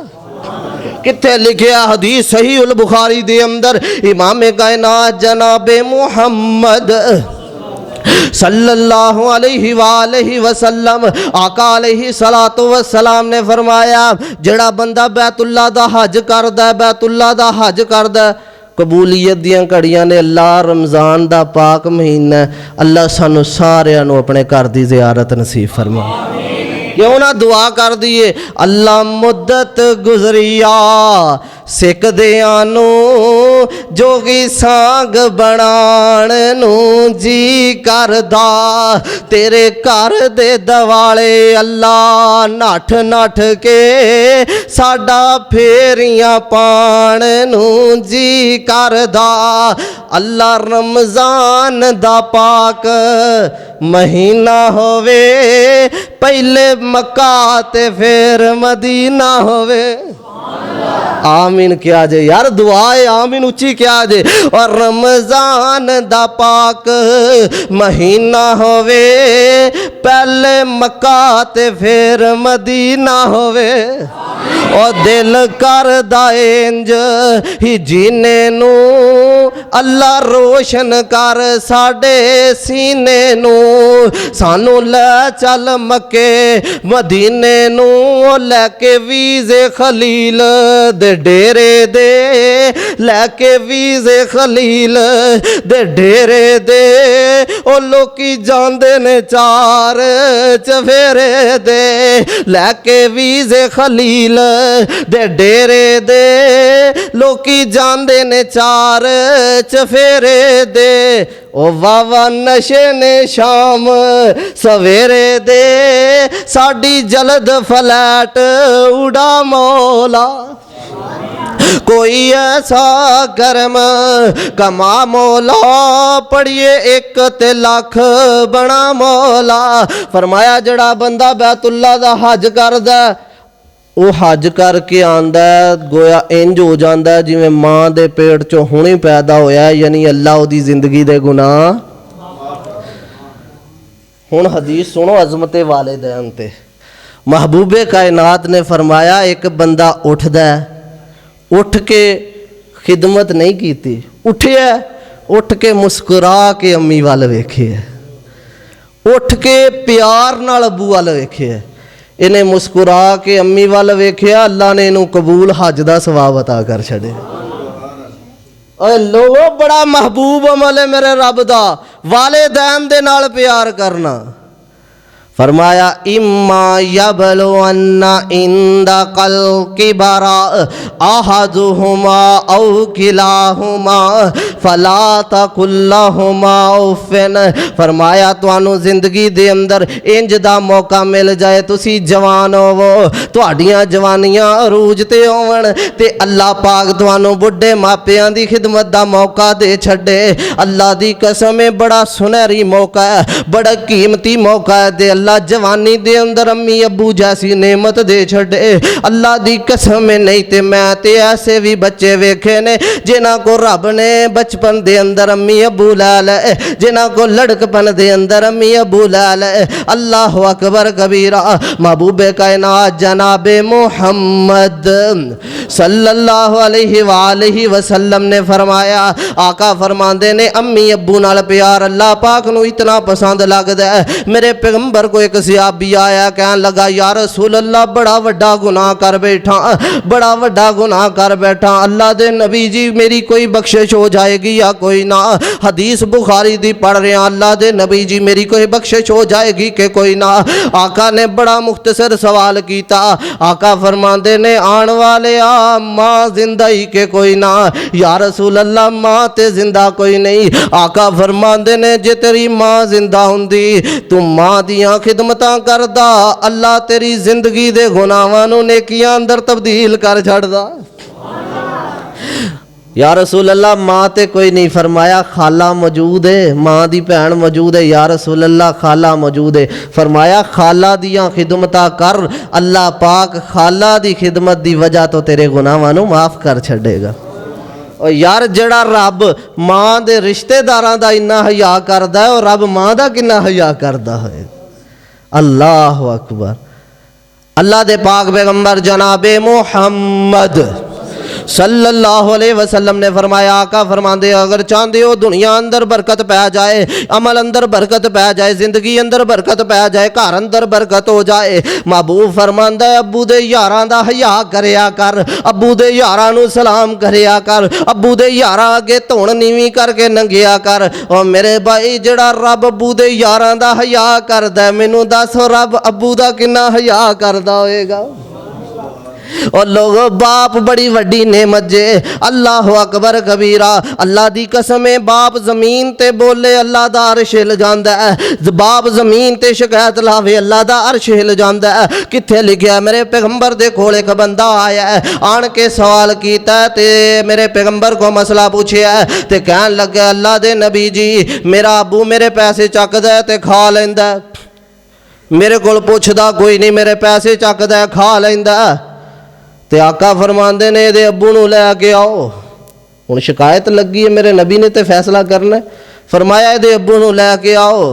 A: किथे लिखिया हदीस सही उल बुखारी दे अंदर इमाम कायनात जनाबे मुहम्मद सल्लल्लाहु अलैहि वसल्लम आका अलैहि सलातो वसलाम ने फरमाया जड़ा बंदा बैतुल्ला दा हज करदा बैतुल्ला दा हज करदा कबूलियत दियां घड़ियां ने अल्लाह रमज़ान दा पाक महीना अल्लाह सानू सारियां नू अपने घर दी ज़ियारत नसीब फरमा क्यों ना दुआ कर दिए अल्लाह मुद्दत गुजरिया सिख दियां नू जोगी सांग बनाण नू जी करदा तेरे घर दे दवाले अल्लाह नठ नठ के साडा फेरियां पाण नू जी करदा अल्लाह रमज़ान दा पाक महीना होवे पहले मक्का ते फिर मदीना होवे आमीन क्या जे यार दुआ है आमीन उच्ची क्या जे और रमज़ान दा पाक महीना होवे पहले मक्का ते फिर मदीना होवे और दिल करदा इंज ही जीने नू अल्लाह रोशन कर साडे सीने नू सानू ले चल मक्के मदीने नू लैके वीज़े खलील दे डेरे दे लैके वीज़े खलील दे डेरे दे ओ लोकी जांदे ने चार चफेरे दे लैके वीज़े खलील दे डेरे दे लोकी जांदे ने चार चफेरे दे ओ वावा नशे ने शाम सवेरे दे साड़ी जलद फ्लैट उड़ा मौला कोई ऐसा कर्म कमा मौला, पढ़िए एक ते लख बना मौला। फरमाया जड़ा बंदा बैतुल्ला दा हज करदा, वो हज करके आंदा गोया इंज हो जाता जिवें माँ दे पेट चों हुणे पैदा होया, यानी अल्लाह उहदी जिंदगी दे गुनाह। हुण हदीस सुनो अज़मते वालिदैन ते। महबूबे कायनात ने फरमाया एक बंदा उठदा, उठ के खिदमत नहीं की, उठिया उठ के मुस्कुरा के अम्मी वाल वेखिया, उठ के प्यार नाल अबू वाल वेखिया, इन्हें मुस्कुरा के अम्मी वाल वेखिया, अल्लाह ने इनू कबूल हज दा सवाब अता कर छड़े। ओए लोगो बड़ा महबूब अमल है मेरे रब दा, वालिदैन दे नाल प्यार करना। फरमाया इम्मा यबलुअन्ना इंदा कल किबरा अहदुहुमा औ किलाहुमा फला तकुल लहुमा उफ़्फ़िन। फरमाया तुहानू जिंदगी दे अंदर इंज दा मौका मिल जाए, तुसी जवान होवो, तुहाडियां जवानियां अरूज ते होवन ते अल्लाह पाक तुहानू बुढ़े मापियां दी खिदमत दा मौका दे छड्डे। अल्लाह दी कसम है बड़ा सुनहरी मौका है, बड़ा कीमती मौका है दे अल्लाह जवानी दे अंदर अम्मी अबू जैसी नेमत दे छड़े। अल्लाह दी कसम नहीं ते मैं ते ऐसे भी बच्चे वेखे ने जिन्हां को रब ने बचपन दे अंदर अम्मी अबू लै ले, जिन्हां को लड़कपन दे अंदर अम्मी अबू लै ले। अल्लाह अकबर कबीरा। महबूबे कायनात जनाबे मुहम्मद सल्लल्लाहु अलैहि वसल्लम ने फरमाया, आका फरमांदे ने अम्मी अबू नाल प्यार अल्लाह पाक नू इतना पसंद लगदा है। मेरे पैगंबर को एक सियाबी आया, कहन लगा या रसूल अल्लाह बड़ा वड्डा गुनाह कर बैठा, बड़ा वड्डा गुनाह कर बैठा, अल्लाह दे नबी जी मेरी कोई बख्शिश हो जाएगी या कोई ना। हदीस बुखारी दी पढ़ रहे हैं, अल्लाह दे नबी जी मेरी कोई बख्शिश हो जाएगी कि कोई ना। आका ने बड़ा मुख्तसर सवाल किया। आका फरमाते ने आन वाले आ माँ जिंदा ही के कोई ना। या रसूल अल्लाह माँ ते जिंदा कोई नहीं। आका फरमाते ने जे तेरी माँ जिंदा हुंदी तू माँ दियां खिदमतां करदा, अल्लाह तेरी जिंदगी दे गुनाहां नूं नेकियां अंदर तब्दील कर छड़दा। या रसूल अल्लाह माँ ते कोई नहीं। फरमाया खाला मौजूद है, माँ दी भैन मौजूद है। या रसूल अल्लाह खाला मौजूद है। फरमाया खाला दियां खिदमतां कर, अल्लाह पाक खाला दी खिदमत दी वजह तो तेरे गुनाहां नूं माफ़ कर छड़ेगा। और यार जड़ा रब माँ दे रिश्तेदारां दा इन्ना हया करदा है, और रब माँ दा किन्ना हया करदा है। अल्लाह अकबर। अल्लाह दे पाक पैगंबर जनाबे मुहम्मद सल्लल्लाहु अलैहि वसल्लम ने फरमाया, आका फरमाते अगर चाहते हो दुनिया अंदर बरकत पै जाए, अमल अंदर बरकत पै जाए, जिंदगी अंदर बरकत पै जाए, घर अंदर बरकत हो जाए, महबूब फरमांदा है अबू दे यारां दा हया करया कर, अबू दे यारां नूं सलाम करया कर, अबू दे यारां अगे धुन नीवी करके नंगिया कर। और मेरे भाई जड़ा रब अबू दे यारां दा हया करदा, मैनू दस रब अबू दा किन्ना हया करदा होएगा। और लोगों बाप बड़ी वड्डी नेमत जे। अल्लाह अकबर कबीरा। अल्लाह दी कसम है बाप जमीन ते बोले अल्लाह दा अर्श हिल जांदा है, बाप जमीन ते शिकायत लावे अल्लाह दा अर्श हिल जांदा है। किथे लिखिया मेरे पैगंबर दे कोल एक बंदा आया है, आन के सवाल कीता ते मेरे पैगंबर को मसला पूछया ते कहन लगा अल्लाह दे नबी जी मेरा अबू मेरे पैसे चकदा ते खा लैंदा, मेरे कोल पुछदा कोई नहीं, मेरे पैसे चकदा खा लैंदा। ते आका फरमांदे ने इहदे अब्बू नूं लैके आओ। हुण शिकायत लगी है, मेरे नबी ने तो फैसला करना। फरमाया इहदे अब्बू नूं लैके आओ।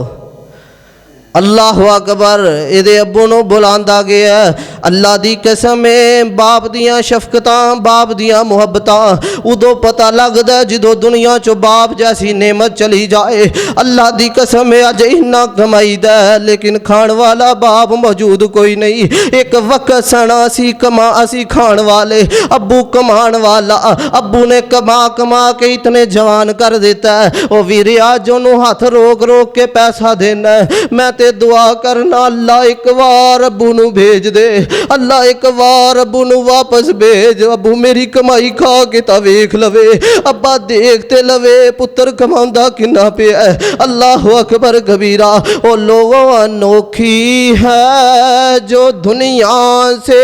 A: अल्लाह अकबर। इहदे अब्बू नूं बुलांदा गया। अल्लाह दी कसम है बाप दियां शफकतां, बाप दियां मुहब्बतां उदों पता लगदा जदों दुनिया चो बाप जैसी नेमत चली जाए। अल्लाह दी कसम है अज इन्ना कमाईदा लेकिन खाण वाला बाप मौजूद कोई नहीं। एक वक्त सना असी खाण वाले, अब्बू कमान वाला। अब्बू ने कमा कमा के इतने जवान कर दिता है। ओ वीरे अज ओनू हाथ रोक रोक के पैसा देना। मैं ते दुआ करना अल्लाह एक बार अब्बू नू भेज दे, अल्लाह एक बार अब्बू नू वापस भेज। अब्बू मेरी कमाई खा के ता वेख लवे, अब्बा देख ते लवे पुत्र कमांदा किन्ना पिया है। अल्लाह अकबर कबीरा। ओ लोगों अनोखी है जो दुनिया से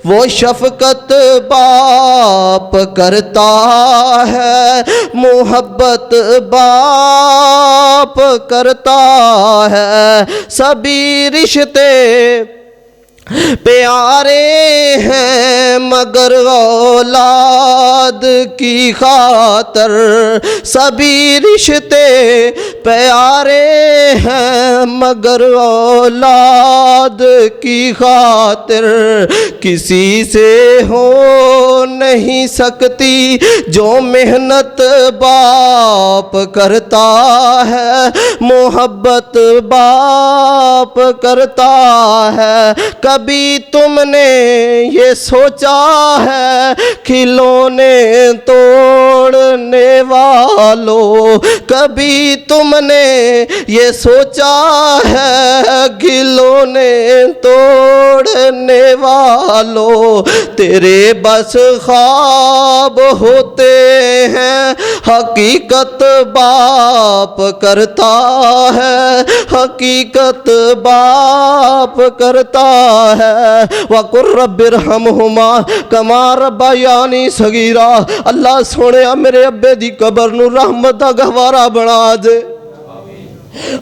A: वो शफकत बाप करता है, मोहब्बत बाप करता है। सभी रिश्ते प्यारे हैं मगर औलाद की खातर, सभी रिश्ते प्यारे हैं मगर औलाद की खातिर, किसी से हो नहीं सकती जो मेहनत बाप करता है, मोहब्बत बाप करता है। कभी तुमने ये सोचा है खिलौने तोड़ने वालों, कभी तुमने ये सोचा है खिलौने तोड़ने वालों, तेरे बस ख्वाब होते हैं, हकीकत बाप करता है, हकीकत बाप करता है। वकुर रब्बिरहमहुमा कमा रब्बयानी सगीरा। अल्लाह सोने मेरे अब्बे दी कबर नू रहमत दा गहवारा बना दे।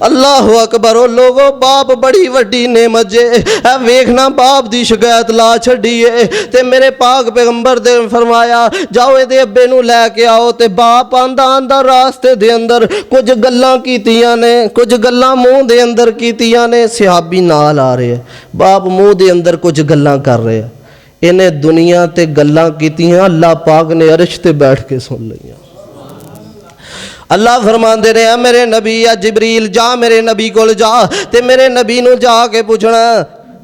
A: अल्लाह अकबर। ओ लोगो बाप बड़ी वड्डी नेमत जे, ऐ वेखना बाप दी शिकायत ला छड्डीए ते मेरे पाक पैगंबर दे फरमाया जाओ इहदे अब्बे नू लैके आओ। ते बाप आंदा आंदा रास्ते दे अंदर कुछ गल्लां कीतियां ने, कुछ गल्लां मूँह दे अंदर कीतियां ने, सहाबी नाल आ रहे बाप मूँह दे अंदर कुछ गल्लां कर रहे, इन्हें दुनिया ते गल्लां कीतियां अल्लाह पाक ने अरश ते बैठ के सुन लईयां। अल्लाह फरमाते ने मेरे नबी या जिबरील जा मेरे नबी कोल जा ते मेरे नबी नू जाके पूछना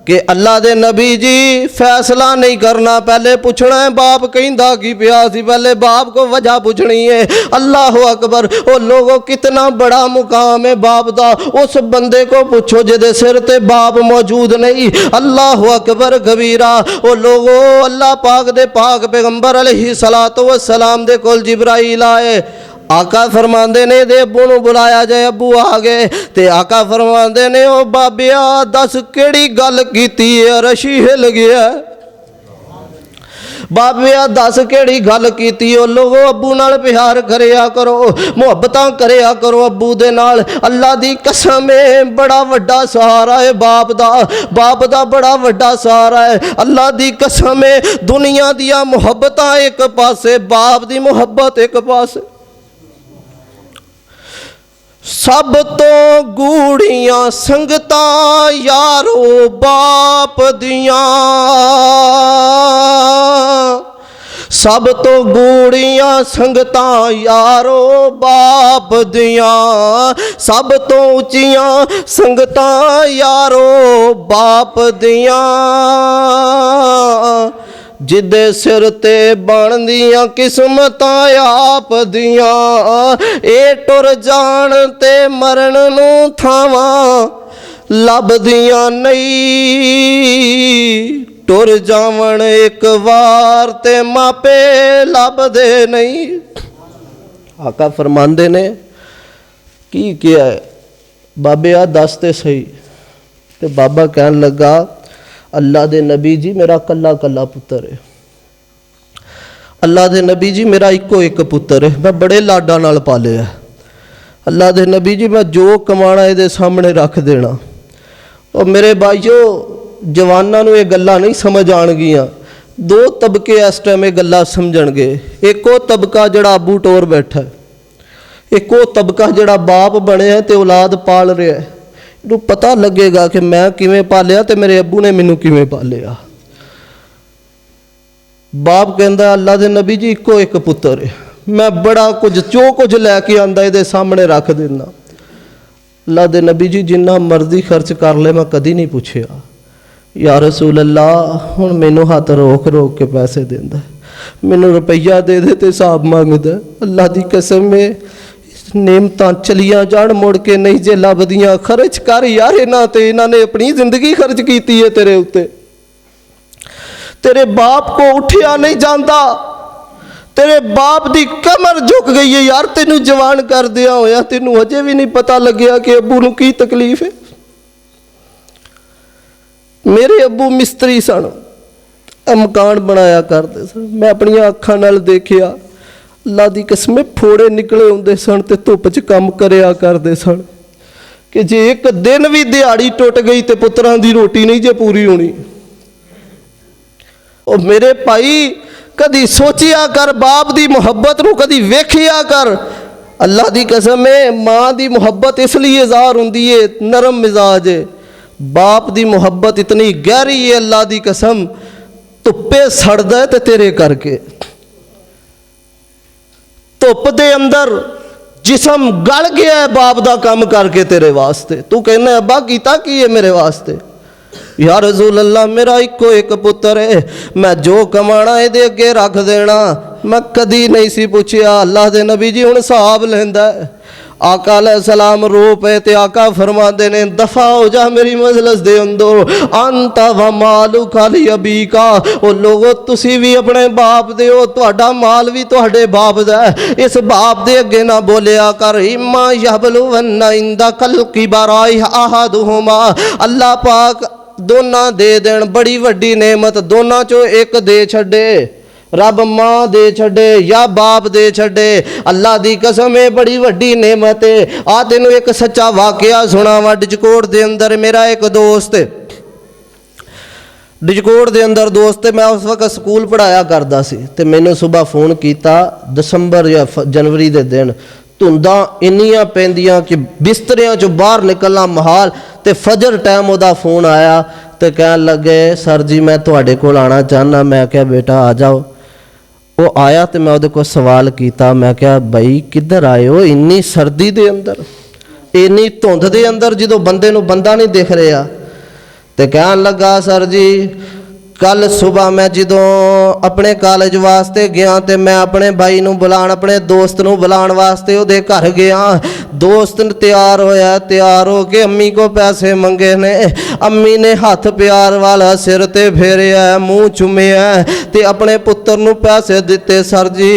A: कि अल्लाह दे नबी जी फैसला नहीं करना, पहले पूछना है बाप कहंदा की पिया सी, पहले बाप को वजह पूछनी है। अल्लाह अकबर। ओ लोगों कितना बड़ा मुकाम है बाप दा, उस बंदे को पूछो जिहदे सिर ते बाप मौजूद नहीं। अल्लाह अकबर कबीरा। ओ लोगों अल्लाह पाक दे पाक पैगंबर अलैहिस्सलातु वस्सलाम दे कोल जिब्राइल आए। आका फरमाते ने दे अब्बू नू बुलाया जाए, अब्बू आ गए ते आका फरमाते ने ओ बाबिया दस केड़ी गल कीती है अरशी हिल गया। बाबिया दस केड़ी गल कीती। ओ लोगो अब्बू नाल प्यार करया करो, मुहब्बतां करया करो अब्बू दे नाल। अल्लाह दी कसम है बड़ा वड्डा सहारा है बाप दा, बाप दा बड़ा वड्डा सहारा है। अल्लाह दी कसम है दुनिया दियां मुहब्बतां एक पासे, बाप दी मुहब्बत एक पासे। सब तो गूढ़ियां संगतां यारो बाप दियां, सब तो गूढ़ियां संगतां यारो बाप दियां, सब तो उचियां संगतां यारो बाप दियां, जिदे सिर ते बनदियां किस्मतां आप दियां, ए टुर जान ते मरण नू थावां लभदियां नहीं, टुर जावन एक वार ते मापे लभदे नहीं। आका फरमांदे ने की किया है बाबे आ दस ते सही। ते बाबा कहन लगा अल्लाह दे नबी जी मेरा कला कला पुत्र है, अल्लाह दे नबी जी मेरा इको एक पुत्र है, मैं बड़े लाडा नाल पालिया। अल्लाह दे नबी जी मैं जो कमाना ये सामने रख देना। और मेरे भाईओ जवानों नूं ये गल्लां नहीं समझ आउणगियां। दो तबके इस टाइम ये गल्लां समझणगे। एक वो तबका जिहड़ा अबू टोर बैठा है, एक वो तबका जिहड़ा बाप बने है ते औलाद पाल रहा है। इनू पता लगेगा कि मैं किवें पालिया ते मेरे अबू ने मैनू किवें पालिया। बाप कहंदा अल्लाह दे नबी जी इको एक पुत्र है, मैं बड़ा कुछ जो कुछ लैके आंदा ये सामने रख देना। अल्लाह दे नबी जी जिन्ना मर्जी खर्च कर ले मैं कदी नहीं पूछया या रसूल अल्लाह हुण मैनू हाथ रोक रोक के पैसे देंदा, मैनू रुपया दे दे ते हिसाब मंगदा। अल्लाह दी कसम है नेमतां चलियां जाण मुड़ के नहीं जे लभदियां, खर्च कर यार इन्हां ते, इन्हां ने अपनी जिंदगी खर्च कीती है तेरे उत्ते। तेरे बाप को उठिया नहीं जाता, तेरे बाप दी कमर झुक गई है यार, तेनू जवान कर दिया होया तेनू अजे भी नहीं पता लग्या कि अबू नू की तकलीफ है। मेरे अबू मिस्त्री सन, मकान बनाया करते सन। मैं अपनियां अखां नाल देखिया, अल्लाह दी कसम फोड़े निकले हुंदे सन ते धुप च काम करया करदे सन कि जे एक दिन भी दिहाड़ी टुट गई तो पुत्रां दी रोटी नहीं जे पूरी होनी। और मेरे भाई कदी सोचिया कर, बाप दी मुहब्बत नूं कदी वेखिया कर। अल्लाह दी कसम है, माँ दी मुहब्बत इसलिए इज़हार हुंदी है, नरम मिजाज है। बाप दी मुहब्बत इतनी गहरी है, अल्लाह दी कसम धुप्पे सड़दा है ते तेरे करके। धुप दे अंदर जिसम गल गया है बाप दा काम करके तेरे वास्ते। तू कहना अब्बा कीता की है मेरे वास्ते? या रसूल अल्लाह मेरा इको एक पुत्र है, मैं जो कमाना इहदे अगे रख देना। मैं कदी नहीं सी पूछया। अल्लाह दे नबी जी हुण हिसाब लैंदा है। आका अलैहिस्सलाम रो पे ते आका फरमाते ने दफा हो जा मेरी मजलिस दे अंदर, अंता व मालू खाली अबी का। ओ लोगो तुसी भी अपने बाप दे हो, तुहाडा माल भी तुहाडे बाप दा है। इस बाप दे अगे ना बोलिया कर। इम्मा यबलुवन्ना इंदा कल की बराई अहदुहुमा, अल्लाह पाक दोना दे देन, बड़ी वड्डी नेमत दोनों चो एक दे छड़े। रब माँ दे छड़े या बाप दे छड़े, अल्लाह दी कसम है बड़ी वड्डी नेमत है। आ तेनों एक सच्चा वाकया सुनावा। डिजकोट दे अंदर मेरा एक दोस्त, डिजकोट दे अंदर दोस्त, मैं उस वक्त स्कूल पढ़ाया करदा सी ते मैनू सुबह फोन किया दिसंबर या जनवरी दे दिन। धुंदा इन्नियां पैंदियां कि बिस्तरियां चो बाहर निकलना महाल। ते फजर टाइम उहदा फोन आया तो कह लगे सर जी मैं तुहाडे कोल आना चाहना। मैं क्या बेटा आ जाओ। वो आया तो मैं उहदे कोल सवाल किया, मैं क्या बई किधर आए हो इन्नी सर्दी दे अंदर, इन्नी धुंध दे अंदर, जो बंदे नूं बंदा नहीं दिख रहा। तो कह लगा सर जी कल सुबह मैं जो अपने कॉलेज वास्ते गया तो मैं अपने भाई नूं बुलाण, अपने दोस्त नूं बुलाण वास्ते उहदे घर गया। दोस्त तैयार होया, तैयार हो के अम्मी को पैसे मंगे ने। अम्मी ने हाथ प्यार वाला सिर ते फेरिया, मुँह चुमिया ते अपने पुत्र नूं पैसे दिते। सर जी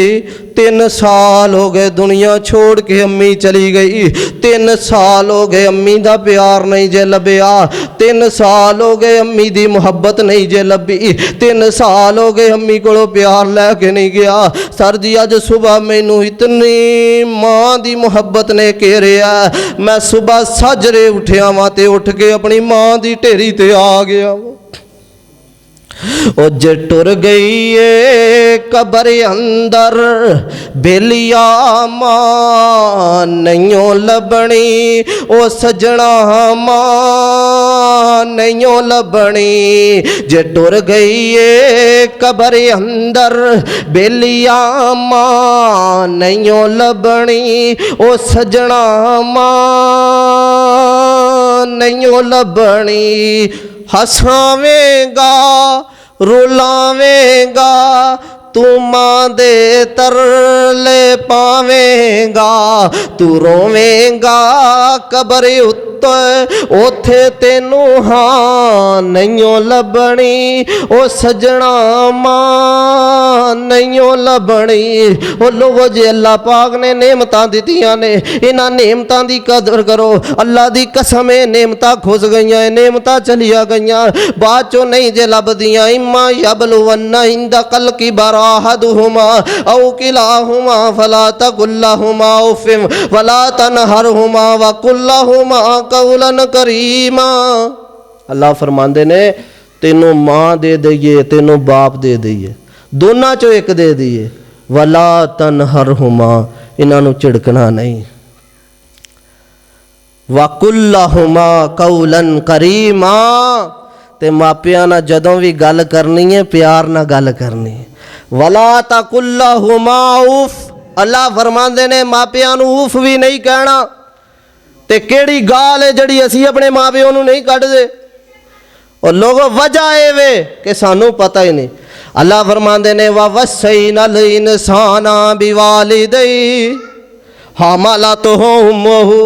A: 3 साल हो गए दुनिया छोड़ के अम्मी चली गई। 3 साल हो गए अम्मी दा प्यार नहीं जे लभ्या। 3 साल हो गए अम्मी दी मुहब्बत नहीं जे लभी। 3 साल हो गए अम्मी को प्यार लैके नहीं गया। सर जी अज सुबह मैनू इतनी माँ दी मुहब्बत ने घेरिया, मैं सुबह साजरे उठिया वां ते उठ के अपनी माँ दी ढेरी ते आ गया। ओ जे टुर गई है कबर अंदर बेलिया मां नैयों लभनी। ओ सजना मां नैयों लभनी। जे टुर गई है कबर अंदर बेलिया मां नैयों लभनी। ओ सजना मां नैयों लभनी। हसावेगा रुलावेगा तू माँ दे तरले पावेगा। तू रोवेगा कबर उत्ते ओथे तेनू हाँ नैयों लभनी। ओ सजना मां नैयों लभनी। ओ लोगो जे अल्लाह पाक ने नेमतां दित्तियां ने, इन्हां नेमतां दी कदर करो। अल्लाह दी कसम है नेमतां खुस गईयां, नेमतां चलिया गईयां, बाद चो नहीं जे लभदियां। इम्मा यबलुवन्ना इंदा कल की बराहदुहुमा औ किलाहुमा फला तकुल्लहुमा उफ़िम वला तनहरहुमा वकुल्लहुमा कौलन करीमा। अल्लाह फरमांदे ने तेनों माँ दे दईए तेनों बाप दे दईए, दोनों चो एक दे दईए। वला तनहरहुमा इन्हां झिड़कना नहीं। वकुल्लहुमा कौलन करीमा ते मापियां नाल जदों भी गल करनी है प्यार नाल गल करनी। वला तकुल्लहुमा उफ, अल्लाह फरमांदे ने मापियां नूं उफ भी नहीं कहना। ते केड़ी गाल है जिहड़ी असीं अपने माँ प्यो नूं नहीं कढदे। और लोगों वजह ये वे कि सानू पता ही नहीं। अल्लाह फरमांदे ने वा वसैनल इंसाना बिवालिदैहि हामला तो उम्मुहु।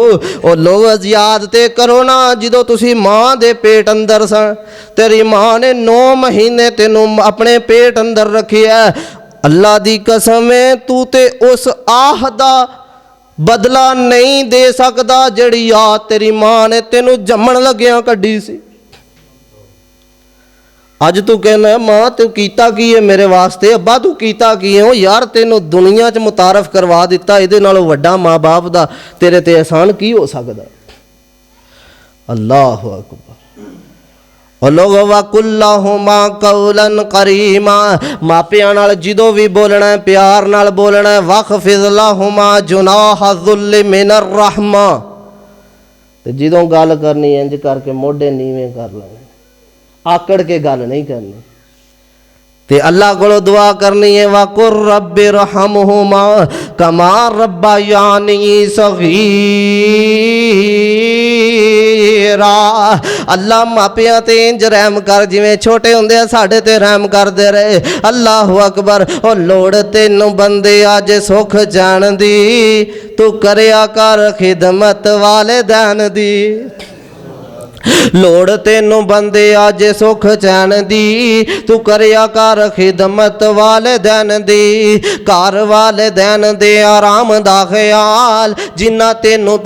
A: और लोग याद ते करो ना जो तुसी माँ दे पेट अंदर सन, तेरी माँ ने 9 महीने तेनू अपने पेट अंदर रखी है। अल्लाह दी कसम है तू ते उस आह दा बदला नहीं दे सकदा जिहड़ी याद तेरी माँ ने तेनू जम्मण लग्गियां कड्डी सी। ਅੱਜ ਤੂੰ ਕਹਿੰਦਾ ਮਾਂ ਤੂੰ ਕੀਤਾ ਕੀ ਹੈ ਮੇਰੇ ਵਾਸਤੇ, ਅੱਬਾ ਤੂੰ ਕੀਤਾ ਕੀ ਹੈ। ਉਹ ਯਾਰ ਤੈਨੂੰ ਦੁਨੀਆ 'ਚ ਮੁਤਾਰਫ ਕਰਵਾ ਦਿੱਤਾ, ਇਹਦੇ ਨਾਲੋਂ ਵੱਡਾ ਮਾਂ ਬਾਪ ਦਾ ਤੇਰੇ ਤੇ ਅਹਿਸਾਨ ਕੀ ਹੋ ਸਕਦਾ। ਅੱਲਾਹੁ ਅਕਬਰ। ਉਹ ਲੋਗ ਵਕੁੱਲਹੁਮਾ ਕੌਲਨ ਕਰੀਮਾ, ਮਾਪਿਆਂ ਨਾਲ ਜਦੋਂ ਵੀ ਬੋਲਣਾ ਪਿਆਰ ਨਾਲ ਬੋਲਣਾ। ਵਖਫਿਜ਼ ਲਹੁਮਾ ਜੁਨਾਹ ਜ਼ੁਲ ਮਿਨ ਰਹਿਮਾ, ਤੇ ਜਦੋਂ ਗੱਲ ਕਰਨੀ ਇੰਜ ਕਰਕੇ ਮੋਢੇ ਨੀਵੇਂ ਕਰ ਲੈਣੇ, ਆਕੜ ਕੇ ਗੱਲ ਨਹੀਂ ਕਰਨੀ। ਤੇ ਅੱਲਾਹ ਕੋਲੋਂ ਦੁਆ ਕਰਨੀ ਹੈ ਵकुर रब्बि रहमहुमा कमा रब्बयानी सगीरा। अल्लाह मापियां ते इंज रहम कर जिवें छोटे हुंदे साडे ते रहम करदे रहे। अल्लाहु अकबर। ओ लोड़ तैनूं बंदे अज सुख जान दी, तू करिया कर खिदमत वालिदैन दी। लोड़ तैनूं बंदे अज सुख चैन दी, तू करिया कर खिदमत वालिदैन दी। घर वालिदैन दे आराम दा ख्याल, जिन्ना तैनूं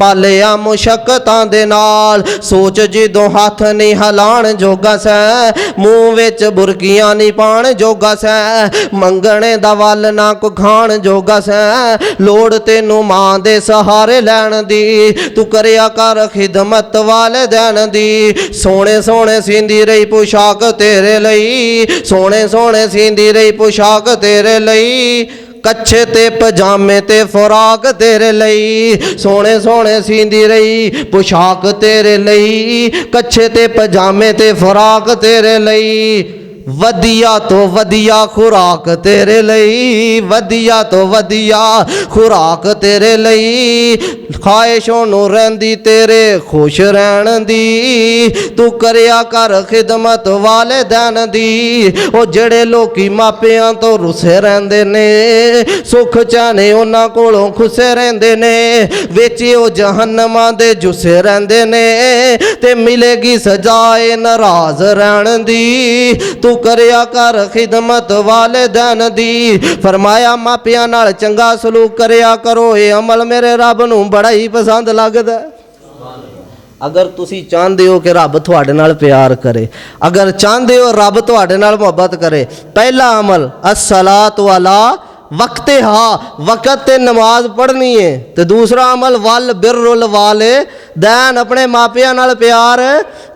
A: पालिया मुशक्कतां दे नाल। सोच जदों हथ नहीं हिलाण जोगा सै, मूँह विच बुरकियां नहीं पाण जोगा सै, मंगणे दा वल ना को खाण जोगा सै। लोड़ तैनूं मां दे सहारे लैण दी, तू करिया कर खिदमत वालिदैन दी। सोने सोने सींदी रही पोशाक तेरे लई, सोने सोने सींदी रही पोशाक तेरे लई। कच्छे ते पजामे ते फराक तेरे लई, सोने सोने सींदी रही पोशाक तेरे लई। कच्छे ते पजामे ते फराक तेरे लई। वधिया तो वधिया खुराक तेरे लई, वधिया तो वधिया खुराक तेरे लई। ख्वाहिशों नूं रहिंदी तेरे खुश रहण दी, तू करिया कर खिदमत वालिदैन दी। ओ जेड़े लोकी मापियां तो रुसे रहिंदे ने, सुख चाहने उन्हां कोलों खुसे रहिंदे ने, विच ओ जहन्नमां दे जुसे रहिंदे ने, ते मिलेगी सजाए नाराज रहण दी। तू करिया कर खिदमत वालिदैन दी। फरमाया मापियां नाल चंगा सलूक करिया करो, ये अमल मेरे रब नूं बड़ा ही पसंद लगदा। अगर तुसी चाहते हो कि रब तुहाडे नाल प्यार करे, अगर चाहते हो रब तुहाडे नाल मुहब्बत करे, पहला अमल अस्सलातु अला वक्ते हा, वक़्त ते नमाज पढ़नी है। तो दूसरा अमल वल बिर्रुल वालिदैन, अपने मापियां नाल प्यार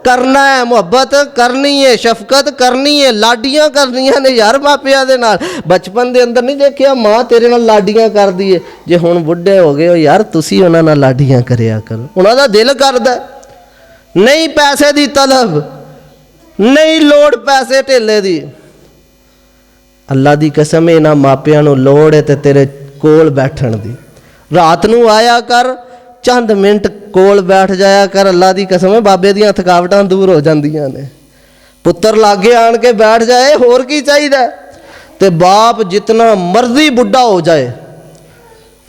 A: करना है, मुहब्बत करनी है, शफकत करनी है, लाडियां करनियां ने यार मापियां दे नाल। बचपन दे अंदर नहीं देखिया माँ तेरे नाल लाडियां करदी है, जे हुण बुढ़े हो गए हो यार तुसी उन्हां नाल लाडियां करिया करो। उन्हां दा दिल करदा नहीं पैसे दी तलब, नहीं लोड़ पैसे ढेले दी। अल्लाह दी कसम इन्हां मापियां नूं लोड़ है ते तेरे कोल बैठण दी। रात नूं आया कर, चंद मिनट कोल बैठ जाया कर। अल्लाह दी कसम है बाबे दियां थकावटां दूर हो जांदियां ने। पुत्तर लागे आण के बैठ जाए होर की चाहिदा। ते बाप जितना मर्जी बुढ़ा हो जाए,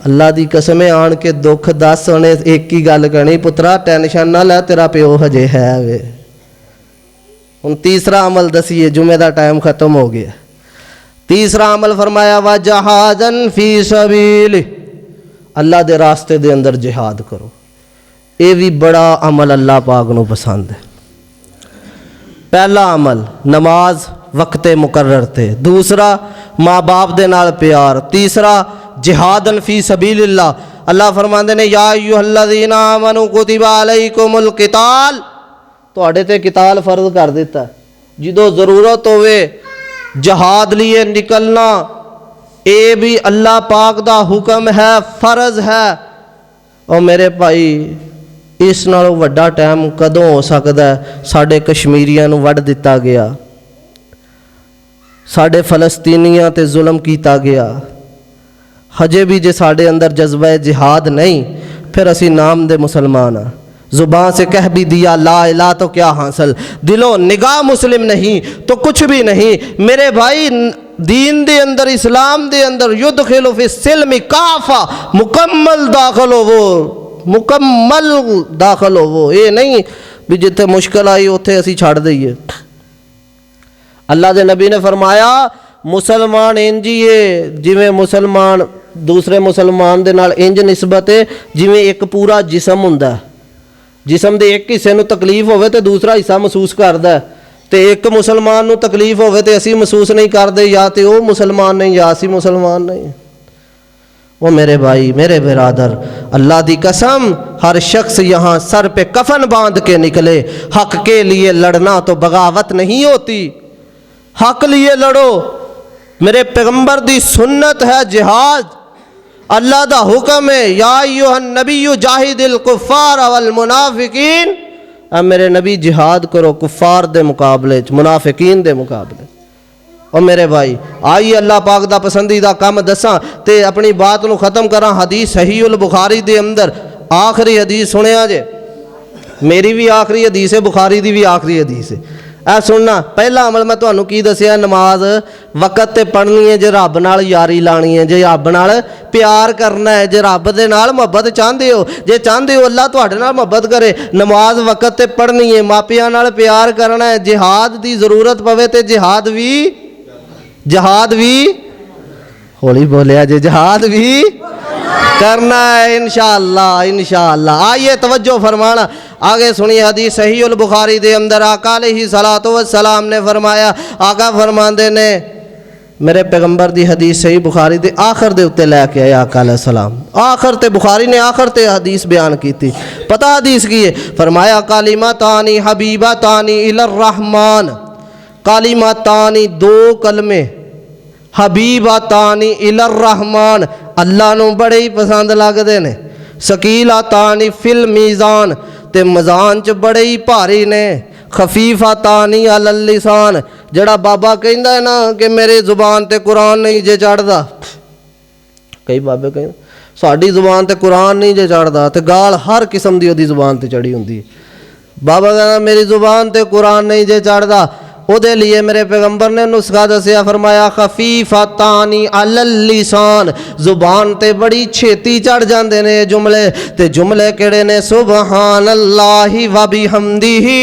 A: अल्लाह दी कसम है आण के दुख दस उन्हें एक ही गल कहनी, पुत्रा टेंशन ना लै तेरा प्यो हजे है वे। हुण तीसरा अमल दसीए, जुमे दा टाइम खत्म हो गया। तीसरा अमल फरमाया वा जहादन फी सबील, अल्लाह दे रास्ते दे अंदर जिहाद करो। ये भी बड़ा अमल अल्लाह पाक नूं पसंद है। पहला अमल नमाज वक्ते मुकर्रर ते, दूसरा माँ बाप दे नाल प्यार, तीसरा जिहादन फी सबीलिल्लाह। अल्लाह फरमांदे ने या अय्युहल्लज़ीना आमनू कुतिबा अलैकुमुल क़िताल, तुहाडे ते क़िताल फर्ज कर दिता। जिदों ज़रूरत होवे जहाद लिए निकलना, ये भी अल्लाह पाक दा हुक्म है, फर्ज है। और मेरे भाई इस नालों वड्डा टाइम कदों हो सकता है? साडे कश्मीरियां नूं वड्ढ दिता गया, साडे फलस्तीनियां ते जुल्म कीता गया। हजे भी जे साडे अंदर जज्बा जिहाद नहीं, फिर असी नाम दे मुसलमान हाँ। जुबान से कह भी दिया ला इला तो क्या हासिल, दिलों निगाह मुस्लिम नहीं तो कुछ भी नहीं। मेरे भाई दीन दे अंदर, इस्लाम दे अंदर युदखिलु फी सिल्मि काफा, मुकम्मल दाखिल होवो, मुकम्मल दाखिल होवो। ये नहीं भी जिथे मुश्किल आई उत्थे असी छड़ दईए। अल्लाह दे नबी ने फरमाया मुसलमान इंज ही है जिवें मुसलमान दूसरे मुसलमान दे नाल इंज निस्बत है जिवें एक पूरा जिस्म हुंदा। जिस्म दे एक हिस्से नूं तकलीफ होवे ते दूसरा हिस्सा महसूस करदा है। ਤੇ ਇੱਕ ਮੁਸਲਮਾਨ ਨੂੰ ਤਕਲੀਫ ਹੋਵੇ ਤੇ ਅਸੀਂ ਮਹਿਸੂਸ ਨਹੀਂ ਕਰਦੇ, ਜਾਂ ਤੇ ਉਹ ਮੁਸਲਮਾਨ ਨਹੀਂ ਜਾਂ ਅਸੀਂ ਮੁਸਲਮਾਨ नहीं। वो मेरे भाई मेरे बिरादर, अल्लाह दी कसम, हर शख्स यहाँ सर पे कफन बांध के निकले। हक के लिए लड़ना तो बगावत नहीं होती, हक लिए लड़ो। मेरे पैगंबर दी सुन्नत है जिहाद, अल्लाह दा हुक्म है या अय्युहन नबिय्यु जाहिदिल कुफ्फार वल मुनाफिकीन। अब मेरे नबी जिहाद करो कुफ्फार दे मुकाबले च, मुनाफिकीन दे मुकाबले। और मेरे भाई आइए अल्लाह पाक दा पसंदीदा काम दसा ते अपनी बात नू ख़त्म करा। हदीस सहीहुल बुखारी दे अंदर आखिरी हदीस सुनिया जे, मेरी भी आखिरी हदीस है, बुखारी दी भी आखिरी हदीस है। ऐ सुनना, पहला अमल मैं तुहानू की दसिया, नमाज वक़्त ते पढ़नी है जे रब नाल यारी लानी है, जे रब नाल प्यार करना है, जे रब दे नाल मुहब्बत चाहते हो, जे चाहते हो अल्लाह तुहाडे नाल मुहब्बत करे, नमाज वक़्त ते पढ़नी है, मापियां नाल प्यार करना है, जिहाद दी ज़रूरत पवे ते जिहाद भी होली बोलिया जे, जिहाद भी करना है इंशाअल्लाह इंशाअल्लाह। आइए तवज्जो फरमाना, आगे सुनिए हदीस सहीहुल बुखारी दे अंदर आका अलैहिस्सलातु वस्सलाम ने फरमाया, आका फरमांदे ने, मेरे पैगंबर दी हदीस सही बुखारी दे आखिर दे उत्ते लैके आए आका अलैहिस्सलाम, आखिर ते बुखारी ने आखिर ते हदीस बयान की थी। पता हदीस की है, फरमाया कालिमतानी हबीबतानी इलर रहमान, कालिमतानी दो कलमे, हबीबतानी इलर रहमान अल्लाह नू बड़े ही पसंद लगते ने, सकीलतानी फिल मीज़ान ते मज़ान च बड़े ही भारी ने, खफीफतानी अलल लिसान, जड़ा बाबा कहंदा है ना कि मेरी जुबान ते कुरान नहीं जे चढ़दा, कई बाबे कहंदे साडी जुबान ते कुरान नहीं जे चढ़दा, ते गाल हर किस्म दी ओदी जुबान ते चढ़ी हुंदी। बाबा कहना मेरी जुबान ते कुरान नहीं जे चढ़दा, ਉਹਦੇ लिए मेरे पैगंबर ने नुस्खा दसिया, फरमाया खफीफतानी अलल लिसान, जुबान ते बड़ी छेती चढ़ जाते ने जुमले, ते जुमले केड़े ने, सुबहान अल्लाहि व बिहम्दिही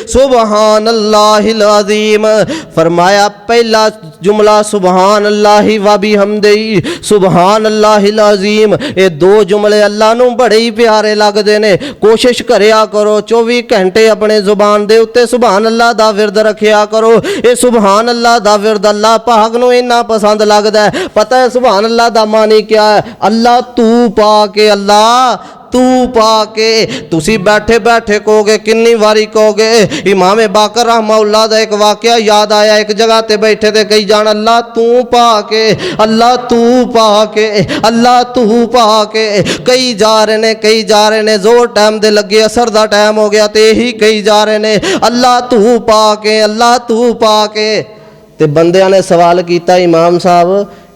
A: सुबहान अल्लाहिल अज़ीम। फरमाया पहला जुमला सुबहान अल्लाहि व बिहम्दिही सुबहान अल्लाहिल अज़ीम, ये दो जुमले अल्लाह नू बड़े ही प्यारे लगते ने। कोशिश करिया करो 24 घंटे अपने जुबान दे उत्ते सुबहान अल्लाह दा विरद रखिया करो। ये सुबहान अल्लाह दा विरद अल्लाह पाक नू इन्ना पसंद लगदा है। पता है सुबहान अल्लाह दा मानी क्या है? अल्लाह तू पा के, अल्लाह तू पा के। तुसी बैठे बैठे कहोगे, किन्नी वारी कहोगे। इमाम बाकर रहमतुल्लाह दा एक वाकया याद आया, एक जगह ते बैठे ते कई जान अल्लाह तू पा के, अल्लाह तू पा के, अल्लाह तू पा के। कई जा रहे ने, कई जा रहे ने, जोर टाइम दे लगे, असर दा टाइम हो गया ते यही कई जा रहे ने अल्लाह तू पा के, अल्लाह तू पा के। ते बंदियां ने सवाल किया, इमाम साहब